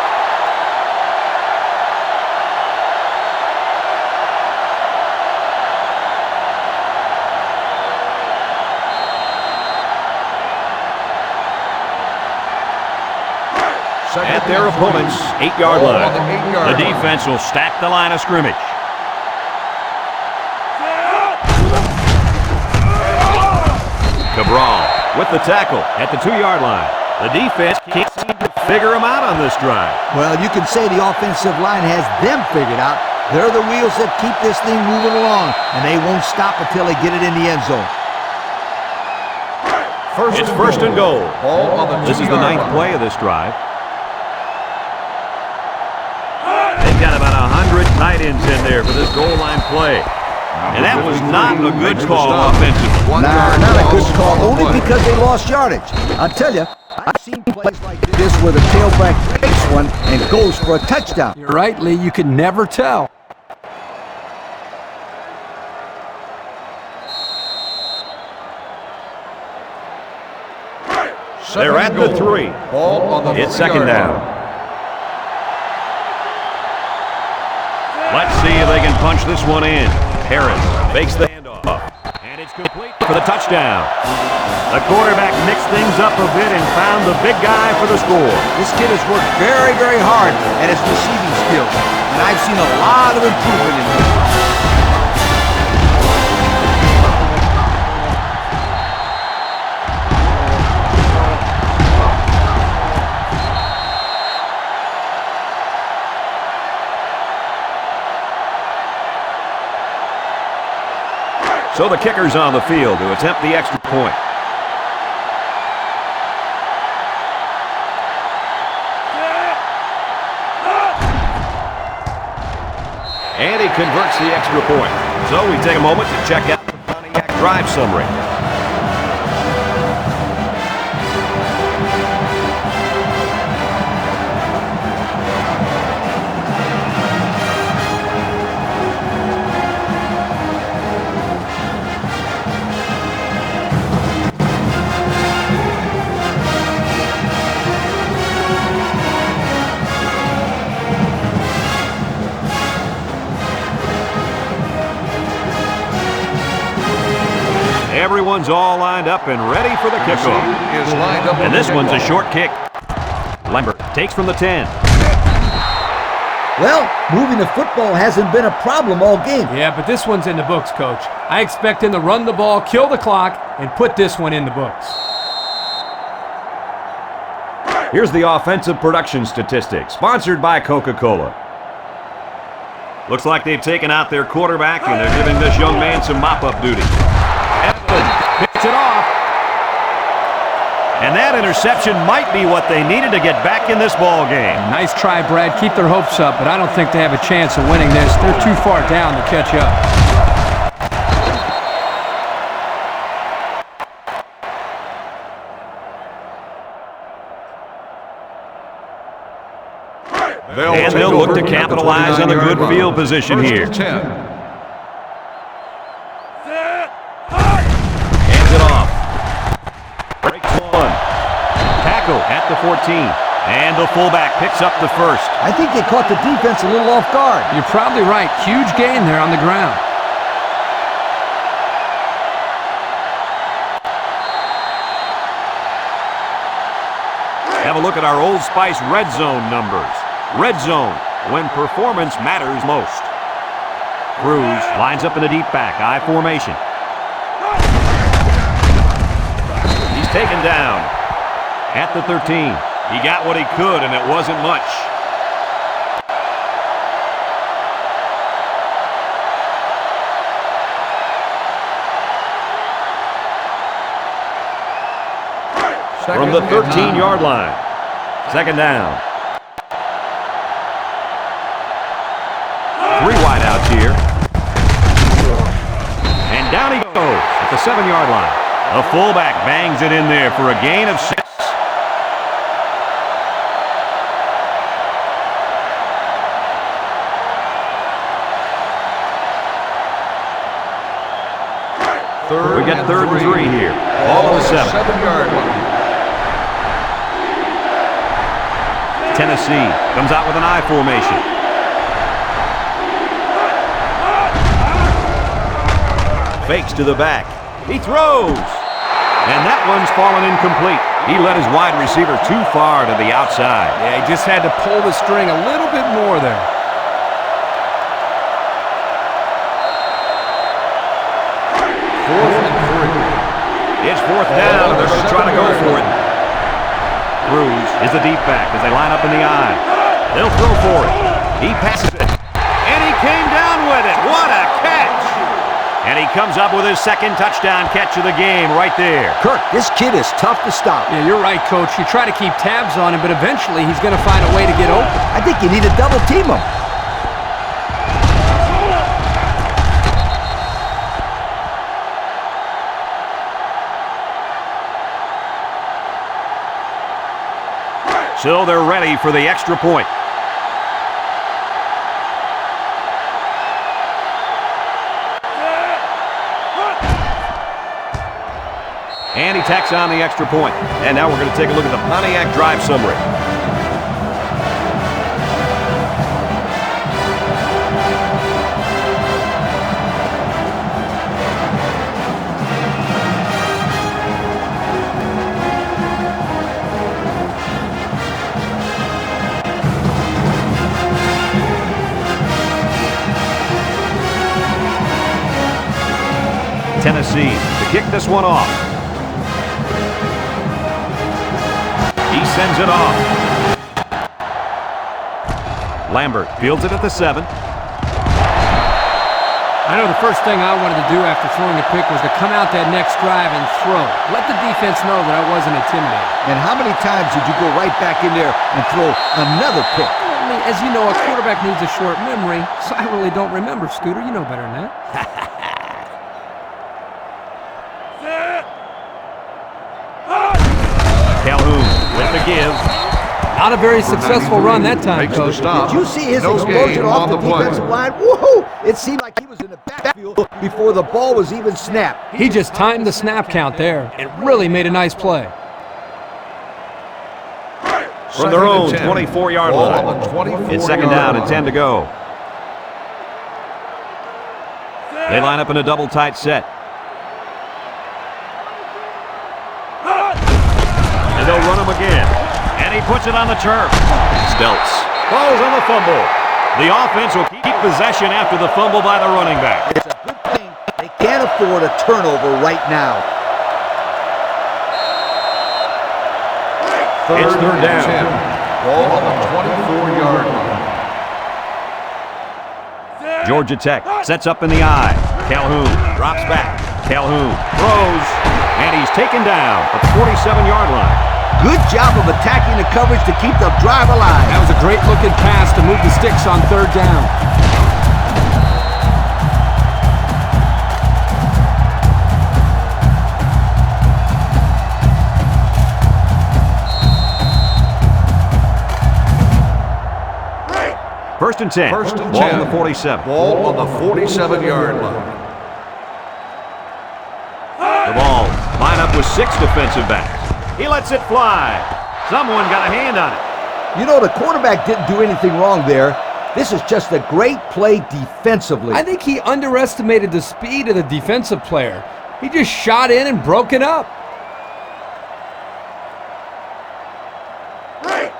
At their opponent's 8-yard line. The defense will stack the line of scrimmage. Cabral with the tackle at the 2-yard line. The defense can't seem to figure him out on this drive. Well, you can say the offensive line has them figured out. They're the wheels that keep this thing moving along, and they won't stop until they get it in the end zone. It's first and goal. This is the 9th play of this drive. They've got about 100 tight ends in there for this goal line play. And that was not a good call offensively. Nah, not a good call, only because they lost yardage. I'll tell you, I've seen plays like this where the tailback takes one and goes for a touchdown. You're right, Lee. You can never tell. They're at the 3. It's second down. Let's see if they can punch this one in. Harris fakes the handoff, and it's complete for the touchdown. The quarterback mixed things up a bit and found the big guy for the score. This kid has worked very, very hard at his receiving skills, and I've seen a lot of improvement in him. So the kicker's on the field to attempt the extra point. And he converts the extra point. So we take a moment to check out the Pontiac drive summary. Everyone's all lined up and ready for the kickoff. And this one's a short kick. Lambert takes from the 10. Well, moving the football hasn't been a problem all game. Yeah, but this one's in the books, Coach. I expect him to run the ball, kill the clock, and put this one in the books. Here's the offensive production statistics, sponsored by Coca-Cola. Looks like they've taken out their quarterback, and they're giving this young man some mop-up duty. Picks it off. And that interception might be what they needed to get back in this ball game. Nice try, Brad. Keep their hopes up, but I don't think they have a chance of winning this. They're too far down to catch up. And they'll look to capitalize on a good field position here. at the 14. And the fullback picks up the first. I think they caught the defense a little off guard. You're probably right. Huge gain there on the ground. Have a look at our Old Spice red zone numbers. Red zone, when performance matters most. Cruz lines up in a deep back, I formation. He's taken down at the 13. He got what he could, and it wasn't much. From the 13-yard line. Second down. 3 wideouts here. And down he goes at the 7-yard line. The fullback bangs it in there for a gain of 6. We get 3rd and 3 here. Ball on the 7. 7-yard line. Tennessee comes out with an I formation. Fakes to the back. He throws. And that one's fallen incomplete. He led his wide receiver too far to the outside. Yeah, he just had to pull the string a little bit more there. 4th and 3. It's 4th down, and they're going to try to go for it. Cruz is the deep back as they line up in the I. They'll throw for it. He passes it. And he came down with it. What a catch! And he comes up with his 2nd touchdown catch of the game right there. Kirk, this kid is tough to stop. Yeah, you're right, Coach. You try to keep tabs on him, but eventually he's going to find a way to get open. I think you need to double team him. So they're ready for the extra point. And he tacks on the extra point. And now we're going to take a look at the Pontiac drive summary. Tennessee to kick this one off. He sends it off. Lambert fields it at the 7. I know the first thing I wanted to do after throwing a pick was to come out that next drive and throw. Let the defense know that I wasn't intimidated. And how many times did you go right back in there and throw another pick? I mean, as you know, a quarterback needs a short memory, so I really don't remember, Scooter. You know better than that. Calhoun with the give. Not a very successful run that time, Makes the Coach. stop. Did you see his No explosion gain off on the the play. defensive line? Woohoo! It seemed like he was in the backfield before the ball was even snapped. He just timed the snap count there and really made a nice play. From their own 2nd and 10. 24-yard Ball line. on the 24-yard It's 2nd down and line. 10 to go. They line up in a double tight set. And they'll run him again. And he puts it on the turf. Stelz falls on the fumble. The offense will keep possession after the fumble by the running back. It's a good thing they can't afford a turnover right now. It's 3rd down. 10. Ball on the 24-yard line. Georgia Tech sets up in the I. Calhoun drops back. Calhoun throws. And he's taken down at the 47-yard line. Good job of attacking the coverage to keep the drive alive. That was a great looking pass to move the sticks on 3rd down. First and 10. First and Ball 10. on the 47. Ball on the 47-yard line. The ball line up with 6 defensive backs. He lets it fly. Someone got a hand on it. You know, the quarterback didn't do anything wrong there. This is just a great play defensively. I think he underestimated the speed of the defensive player. He just shot in and broke it up.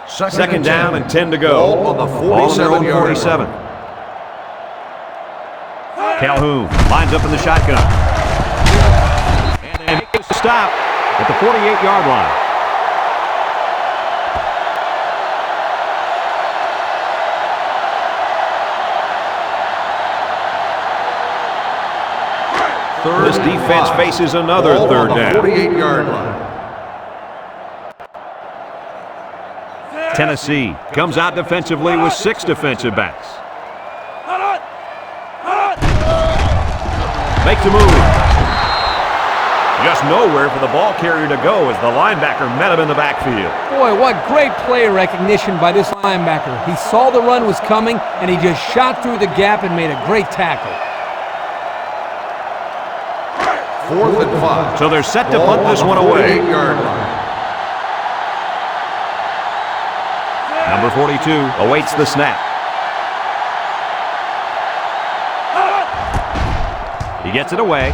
Second down and 10 to go. Ball on the Ball on their own 47-yard 47. Calhoun lines up in the shotgun. And they make a stop at the 48-yard line. This defense faces another Ball third on the down. 48-yard line. Tennessee comes out defensively with 6 defensive backs. Makes a move. Just nowhere for the ball carrier to go as the linebacker met him in the backfield. Boy, what great play recognition by this linebacker. He saw the run was coming, and he just shot through the gap and made a great tackle. 4th and 5. So they're set to Ball punt on this the one away. 48-yard line. Number 42 awaits the snap. He gets it away.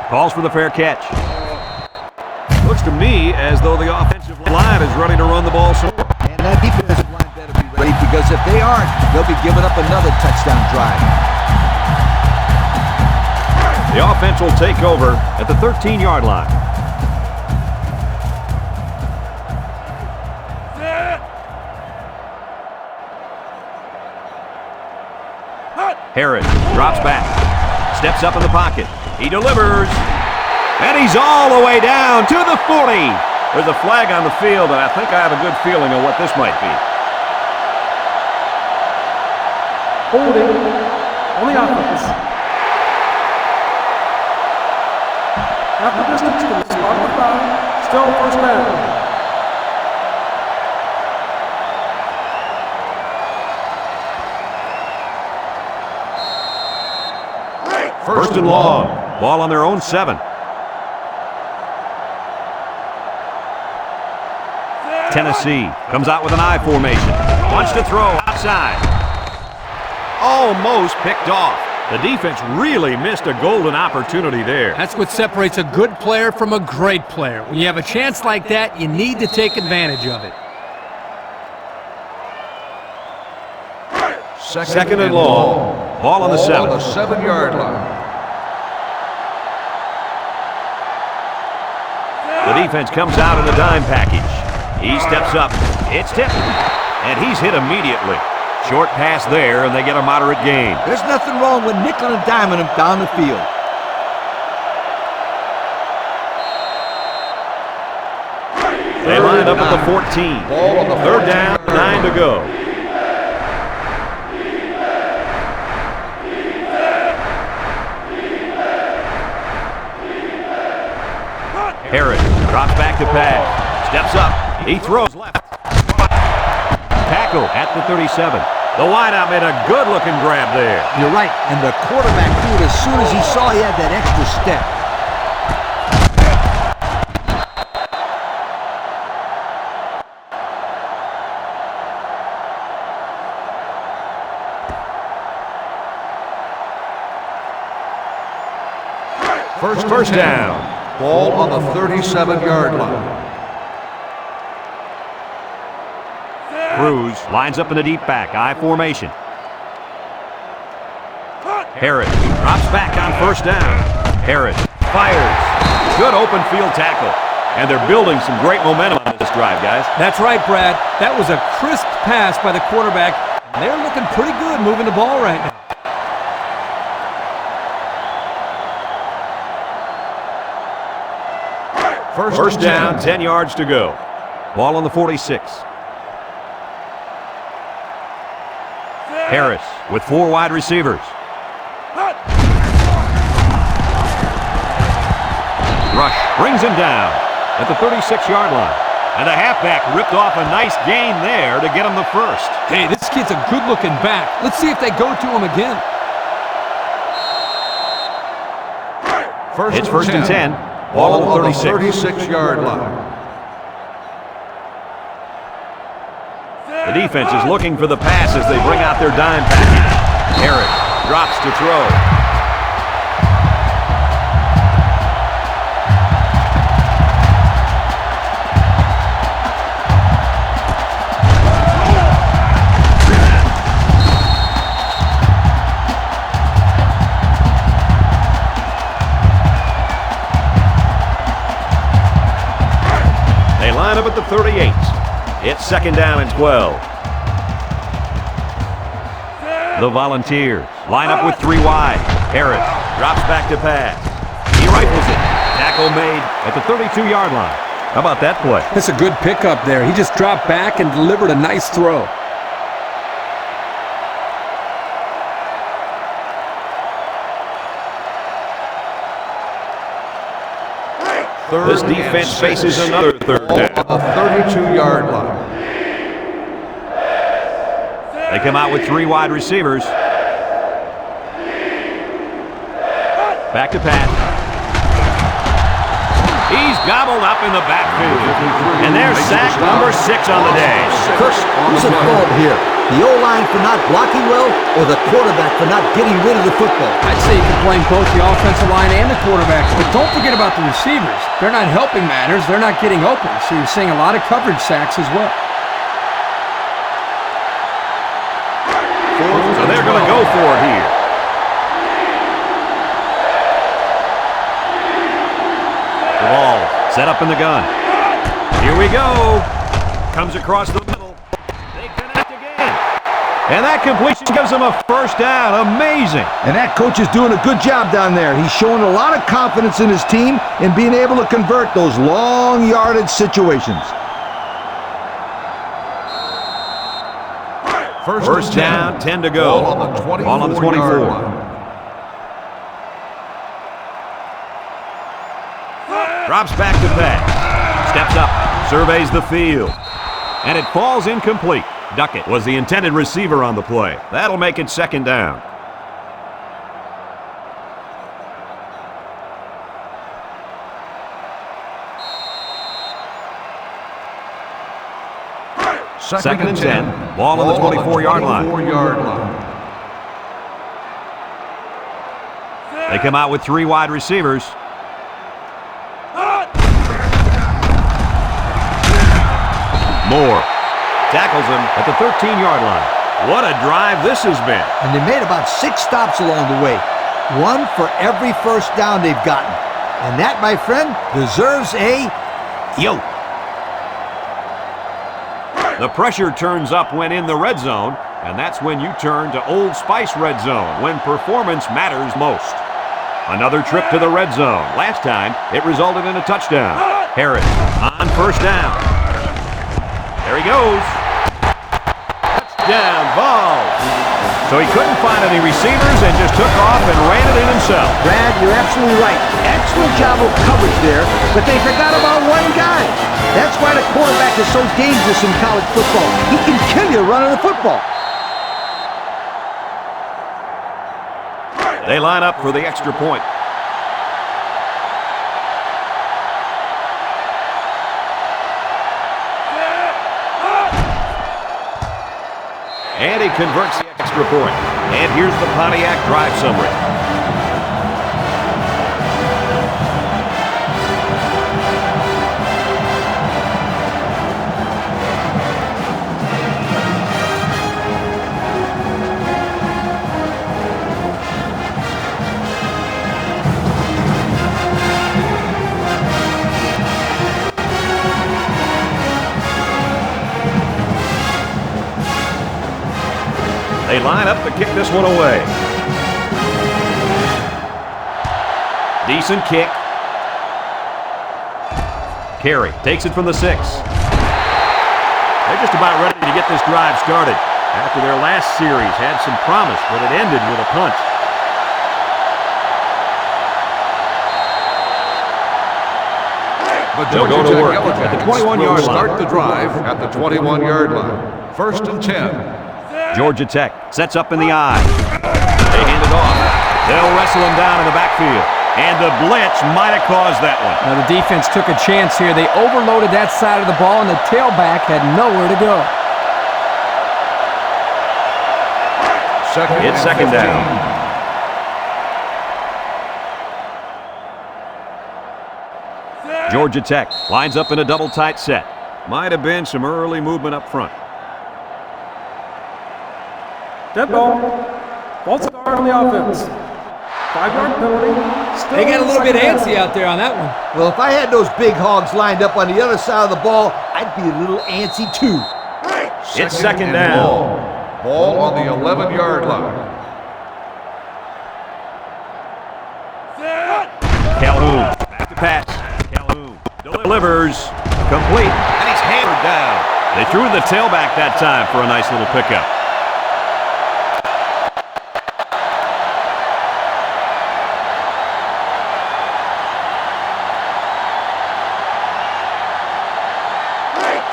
Calls for the fair catch. Looks to me as though the offensive line is ready to run the ball some more. And that defensive line better be ready, because if they aren't, they'll be giving up another touchdown drive. The offense will take over at the 13-yard line. Harris drops back, steps up in the pocket. He delivers, and he's all the way down to the 40. There's a flag on the field, and I think I have a good feeling of what this might be. Holding on the offense. Half the distance to the spot of the foul. Still first down. First and long. Ball on their own 7. Tennessee comes out with an I formation. Wants to throw outside. Almost picked off. The defense really missed a golden opportunity there. That's what separates a good player from a great player. When you have a chance like that, you need to take advantage of it. Second and long. Ball on the 7. On the 7-yard line. The defense comes out in a dime package. He steps up. It's tipped. And he's hit immediately. Short pass there, and they get a moderate gain. There's nothing wrong with nickel and diming them down the field. They line up at the 14. Ball on the Third down, 9 to go. Harris drops back to pass. Steps up. He throws left. Tackle at the 37. The wideout made a good-looking grab there. You're right, and the quarterback threw it as soon as he saw he had that extra step. First down. Ball on the 37-yard line. Cruz lines up in the deep back, I formation. Harris drops back on first down. Harris fires. Good open field tackle. And they're building some great momentum on this drive, guys. That's right, Brad. That was a crisp pass by the quarterback. They're looking pretty good moving the ball right now. First down, 10 yards to go. Ball on the 46. Harris with 4 wide receivers. Rush brings him down at the 36-yard line. And the halfback ripped off a nice gain there to get him the first. Hey, this kid's a good-looking back. Let's see if they go to him again. It's first and 10. Ball on the 36. 36-yard line. The defense is looking for the pass as they bring out their dime package. Harris drops to throw. They line up at the 38. It's 2nd down and 12. The Volunteers line up with 3 wide. Harris drops back to pass. He rifles it. Tackle made at the 32-yard line. How about that play? That's a good pickup there. He just dropped back and delivered a nice throw. This defense faces another 3rd down. The 32-yard line. They come out with 3 wide receivers. Back to pass. He's gobbled up in the backfield. And there's sack number 6 on the day. Chris, who's at fault here? The O-line for not blocking well, or the quarterback for not getting rid of the football? I'd say you can blame both the offensive line and the quarterbacks, but don't forget about the receivers. They're not helping matters. They're not getting open, so you're seeing a lot of coverage sacks as well. So they're going to go for it here. The ball set up in the gun. Here we go. Comes across the middle. They connect again. And that completion gives them a 1st down. Amazing. And that coach is doing a good job down there. He's showing a lot of confidence in his team and being able to convert those long yardage situations. First down, 10 to go. Ball on the 24. Drops back to pass. Steps up, surveys the field. And it falls incomplete. Duckett was the intended receiver on the play. That'll make it 2nd down. Second and 10. Ball on the 24-yard line. They come out with 3 wide receivers. Moore tackles him at the 13-yard line. What a drive this has been. And they made about 6 stops along the way. 1 for every 1st down they've gotten. And that, my friend, deserves a yo. The pressure turns up when in the red zone, and that's when you turn to Old Spice Red Zone, when performance matters most. Another trip to the red zone. Last time, it resulted in a touchdown. Harris on 1st down. There he goes. Touchdown, Vols. So he couldn't find any receivers and just took off and ran it in himself. Brad, you're absolutely right. Excellent job of coverage there, but they forgot about one guy. That's why the quarterback is so dangerous in college football. He can kill you running the football. They line up for the extra point. And he converts the extra point. And here's the Pontiac drive summary. They line up to kick this one away. Decent kick. Carey takes it from the 6. They're just about ready to get this drive started. After their last series had some promise, but it ended with a punt. They'll go to work at the 21-yard line. Start the drive at the 21-yard line. 1st and 10. Georgia Tech sets up in the I. They hand it off. They'll wrestle him down in the backfield. And the blitz might have caused that one. Now the defense took a chance here. They overloaded that side of the ball, and the tailback had nowhere to go. It's second down. Georgia Tech lines up in a double tight set. Might have been some early movement up front. Dead ball. False start on the offense. 5-yard penalty. Still They got a little bit second antsy down. out there on that one. Well, if I had those big hogs lined up on the other side of the ball, I'd be a little antsy too. It's second and down. Ball on the 11-yard line. Calhoun, back to pass. Calhoun delivers, complete, and he's hammered down. They threw the tailback that time for a nice little pickup.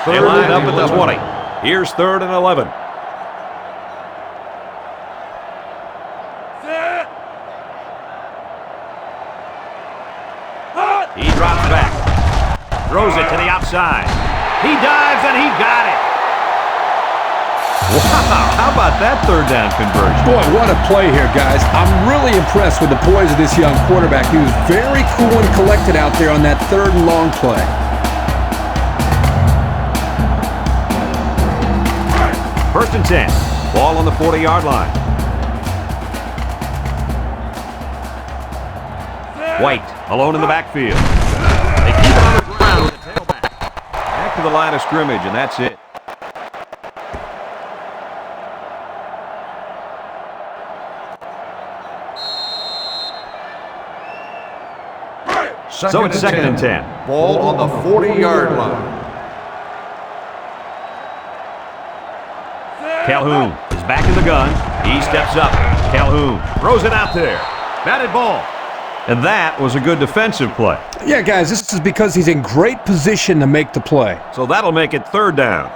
They line up at the 20. Here's 3rd and 11. He drops back. Throws it to the outside. He dives and he got it. Wow, how about that 3rd down conversion? Boy, what a play here, guys. I'm really impressed with the poise of this young quarterback. He was very cool and collected out there on that 3rd and long play. First and 10. Ball on the 40-yard line. White alone in the backfield. They keep it on the ground with the tailback. Back to the line of scrimmage, and that's it. So it's 2nd and 10. Ball on the 40-yard line. Calhoun is back in the gun. He steps up. Calhoun throws it out there. Batted ball. And that was a good defensive play. Yeah, guys, this is because he's in great position to make the play. So that'll make it 3rd down.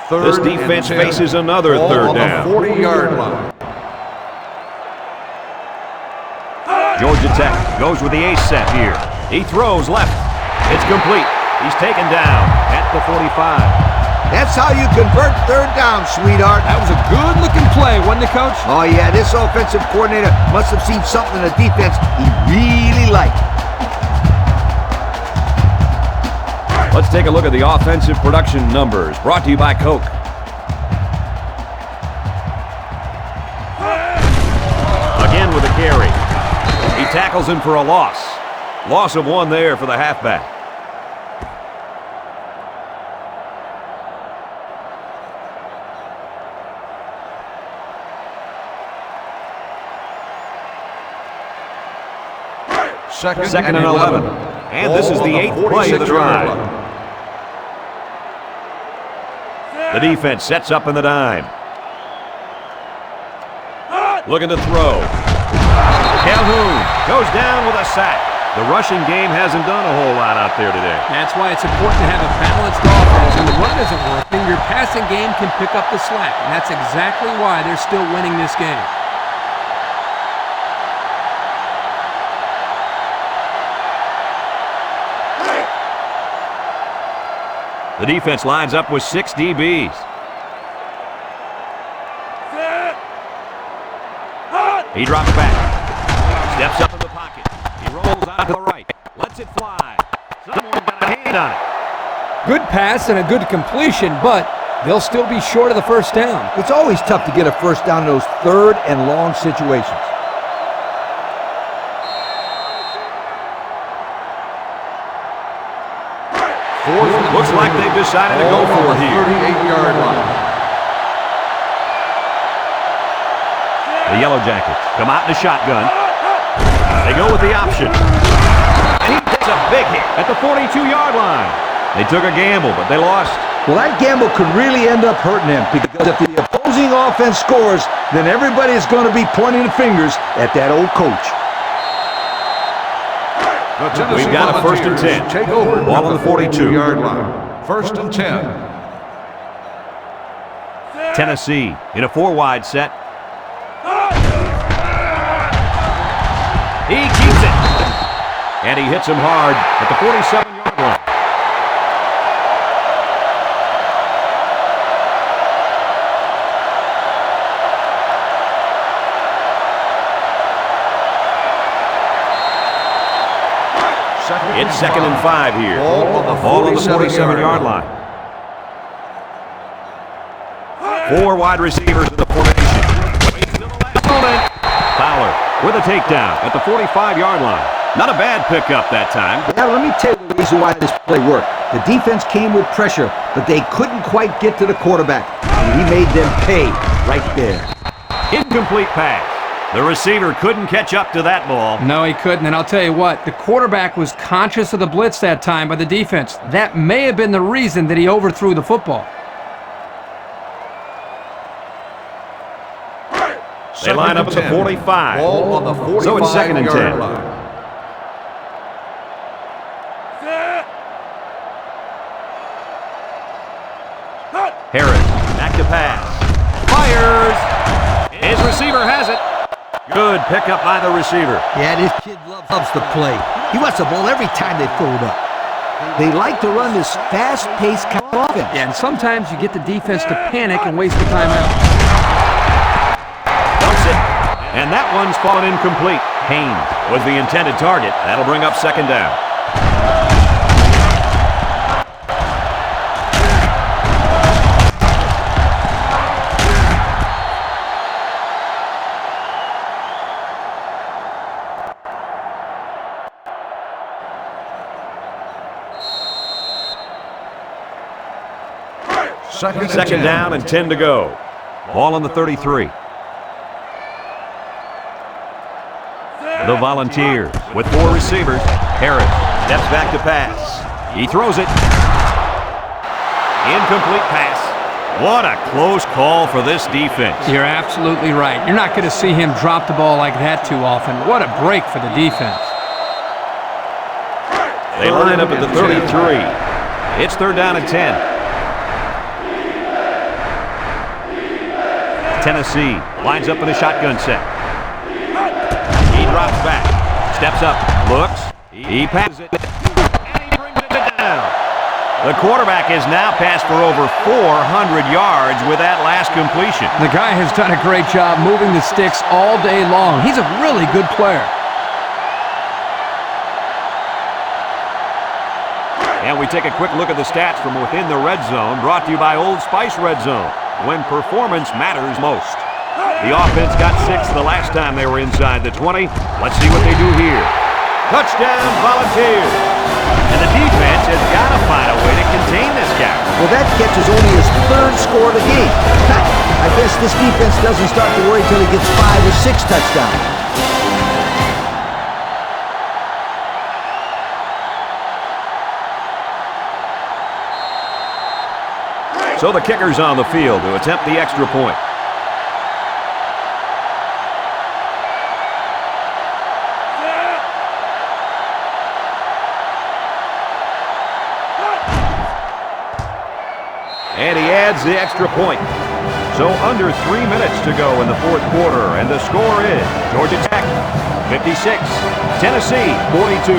This defense faces another 3rd down. Ball on the 40-yard line. Georgia Tech goes with the ace set here. He throws left. It's complete. He's taken down at the 45. That's how you convert 3rd down, sweetheart. That was a good-looking play, wasn't it, Coach? Oh, yeah, this offensive coordinator must have seen something in the defense he really liked. Let's take a look at the offensive production numbers, brought to you by Coke. Again with a carry. He tackles him for a loss. Loss of 1 there for the halfback. Second and 11. And this is the 8th play of the drive. The defense sets up in the dime. Looking to throw. Calhoun goes down with a sack. The rushing game hasn't done a whole lot out there today. That's why it's important to have a balanced offense. When the run isn't working, your passing game can pick up the slack. And that's exactly why they're still winning this game. The defense lines up with 6 DBs. He drops back. Steps up in the pocket. He rolls out to the right. Lets it fly. Someone got a hand on it. Good pass and a good completion, but they'll still be short of the 1st down. It's always tough to get a 1st down in those 3rd and long situations. Looks like they've decided to go for it here. 38-yard line. The Yellow Jackets come out in a shotgun. They go with the option. And he takes a big hit at the 42-yard line. They took a gamble, but they lost. Well, that gamble could really end up hurting them, because if the opposing offense scores, then everybody's going to be pointing the fingers at that old coach. We've got a 1st and 10. Take over. Ball on the 42-yard line. 1st and 10. Tennessee in a 4-wide set. He keeps it. And he hits him hard at the 47-yard line. It's 2nd and 5 here. Ball on the 47-yard line. 4 wide receivers in the formation. Fowler with a takedown at the 45-yard line. Not a bad pickup that time. Yeah, let me tell you the reason why this play worked. The defense came with pressure, but they couldn't quite get to the quarterback. And he made them pay right there. Incomplete pass. The receiver couldn't catch up to that ball. No, he couldn't, and I'll tell you what, the quarterback was conscious of the blitz that time by the defense. That may have been the reason that he overthrew the football. They line up at the 45. Ball on the 45 So it's 2nd and 10. yard line. Harris, back to pass. Fires. His receiver has it. Good pickup by the receiver. Yeah, this kid loves to play. He wants the ball every time they throw it up. They like to run this fast-paced kind of offense. Yeah, and sometimes you get the defense to panic and waste the timeout. Dumps it. And that one's fallen incomplete. Haynes was the intended target. That'll bring up 2nd down. Second down and 10 to go. Ball on the 33. The Volunteers with 4 receivers. Harris steps back to pass. He throws it. Incomplete pass. What a close call for this defense. You're absolutely right. You're not going to see him drop the ball like that too often. What a break for the defense. They line up at the 33. It's 3rd down and 10. Tennessee lines up in a shotgun set. He drops back, steps up, looks, he passes it, and he brings it down. The quarterback has now passed for over 400 yards with that last completion. The guy has done a great job moving the sticks all day long. He's a really good player. And we take a quick look at the stats from within the red zone, brought to you by Old Spice Red Zone, when performance matters most. The offense got 6 the last time they were inside the 20. Let's see what they do here. Touchdown, Volunteers. And the defense has got to find a way to contain this guy. Well, that catch is only his 3rd score of the game. I guess this defense doesn't start to worry until he gets 5 or 6 touchdowns. So the kicker's on the field to attempt the extra point. And he adds the extra point. So under 3 minutes to go in the 4th quarter, and the score is Georgia Tech 56, Tennessee 42.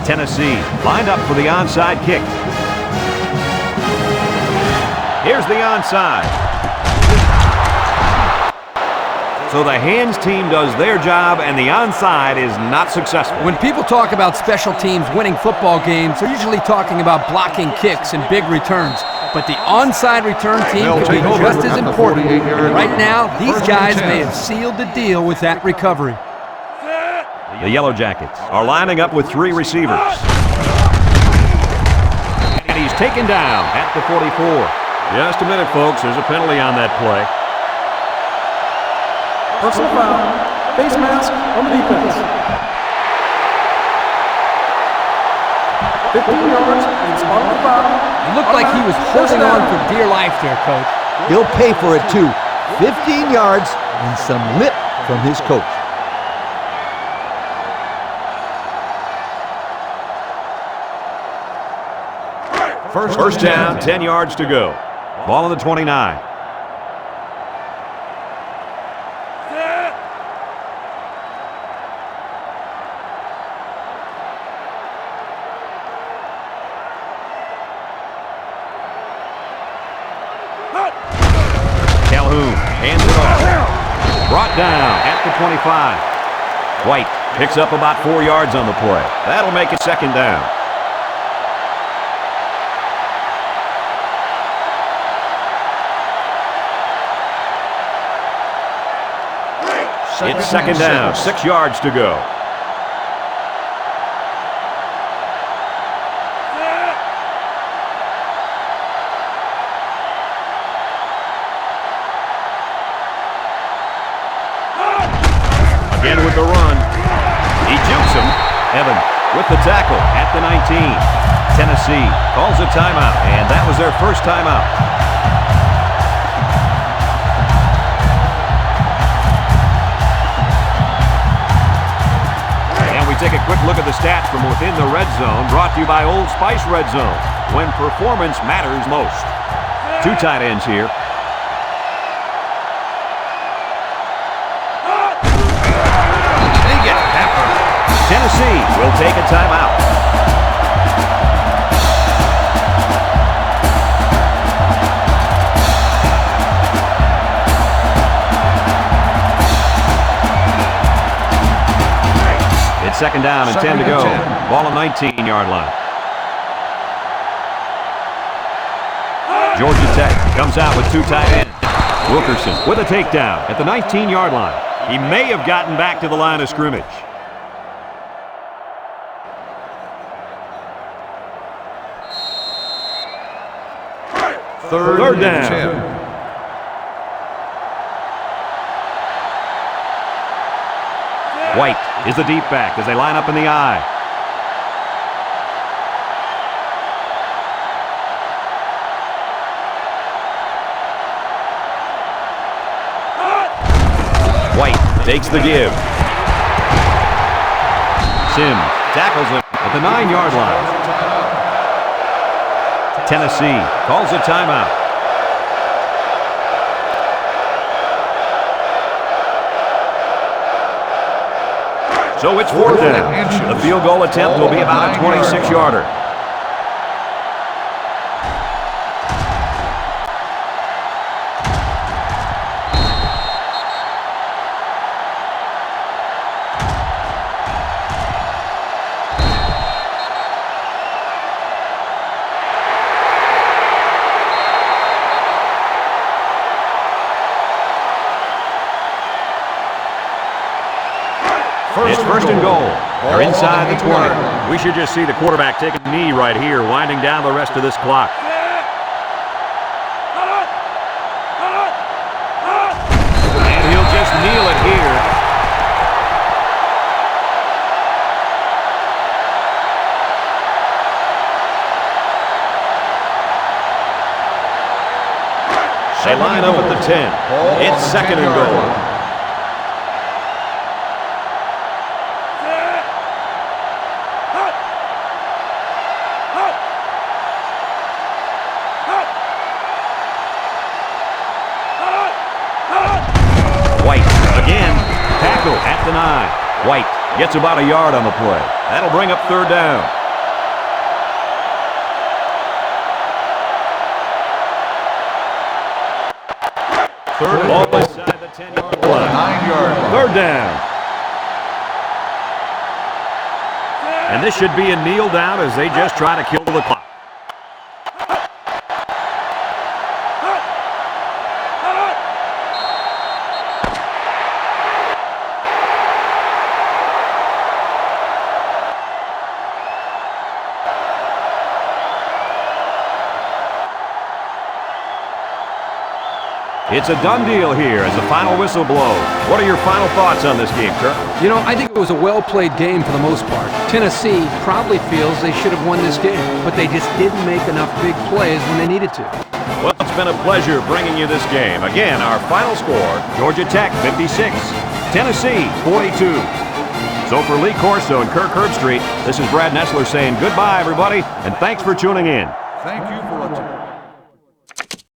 Tennessee lined up for the onside kick. Here's the onside. So the hands team does their job, and the onside is not successful. When people talk about special teams winning football games, they're usually talking about blocking kicks and big returns. But the onside return team could be just as important. And right now, these guys may have sealed the deal with that recovery. The Yellow Jackets are lining up with 3 receivers. And he's taken down at the 44. Just a minute, folks. There's a penalty on that play. Personal foul. Face mask on the defense. 15 yards and spot on the foul. It looked like he was holding on for dear life there, Coach. He'll pay for it, too. 15 yards and some lip from his coach. First down, 10 yards to go. Ball on the 29. Calhoun hands it off. Brought down at the 25. White picks up about 4 yards on the play. That'll make it second down. It's second down, 6 yards to go. Again with the run. He jukes him. Evan with the tackle at the 19. Tennessee calls a timeout, and that was their first timeout. Take a quick look at the stats from within the red zone, brought to you by Old Spice Red Zone, when performance matters most. 2 tight ends here. They get peppered. Tennessee will take a timeout. Second down and 10 to go. Ball on 19-yard line. Georgia Tech comes out with 2 tight ends. Wilkerson with a takedown at the 19-yard line. He may have gotten back to the line of scrimmage. Third down. White is the deep back as they line up in the I. White takes the give. Sims tackles him at the 9-yard line. Tennessee calls a timeout. So it's 4th down. The field goal attempt will be about a 26-yarder. It's first and goal. They're inside the 20. We should just see the quarterback take a knee right here, winding down the rest of this clock. And he'll just kneel it here. They line up at the 10. It's second and goal. At the 9. White gets about a yard on the play. That'll bring up third down. Third ball inside the 10-yard line. 9-yard line. Third down. And this should be a kneel down as they just try to kill the clock. It's a done deal here as the final whistle blows. What are your final thoughts on this game, Kirk? You know, I think it was a well-played game for the most part. Tennessee probably feels they should have won this game, but they just didn't make enough big plays when they needed to. Well, it's been a pleasure bringing you this game. Again, our final score, Georgia Tech 56, Tennessee 42. So for Lee Corso and Kirk Herbstreit, this is Brad Nessler saying goodbye, everybody, and thanks for tuning in. Thank you for watching.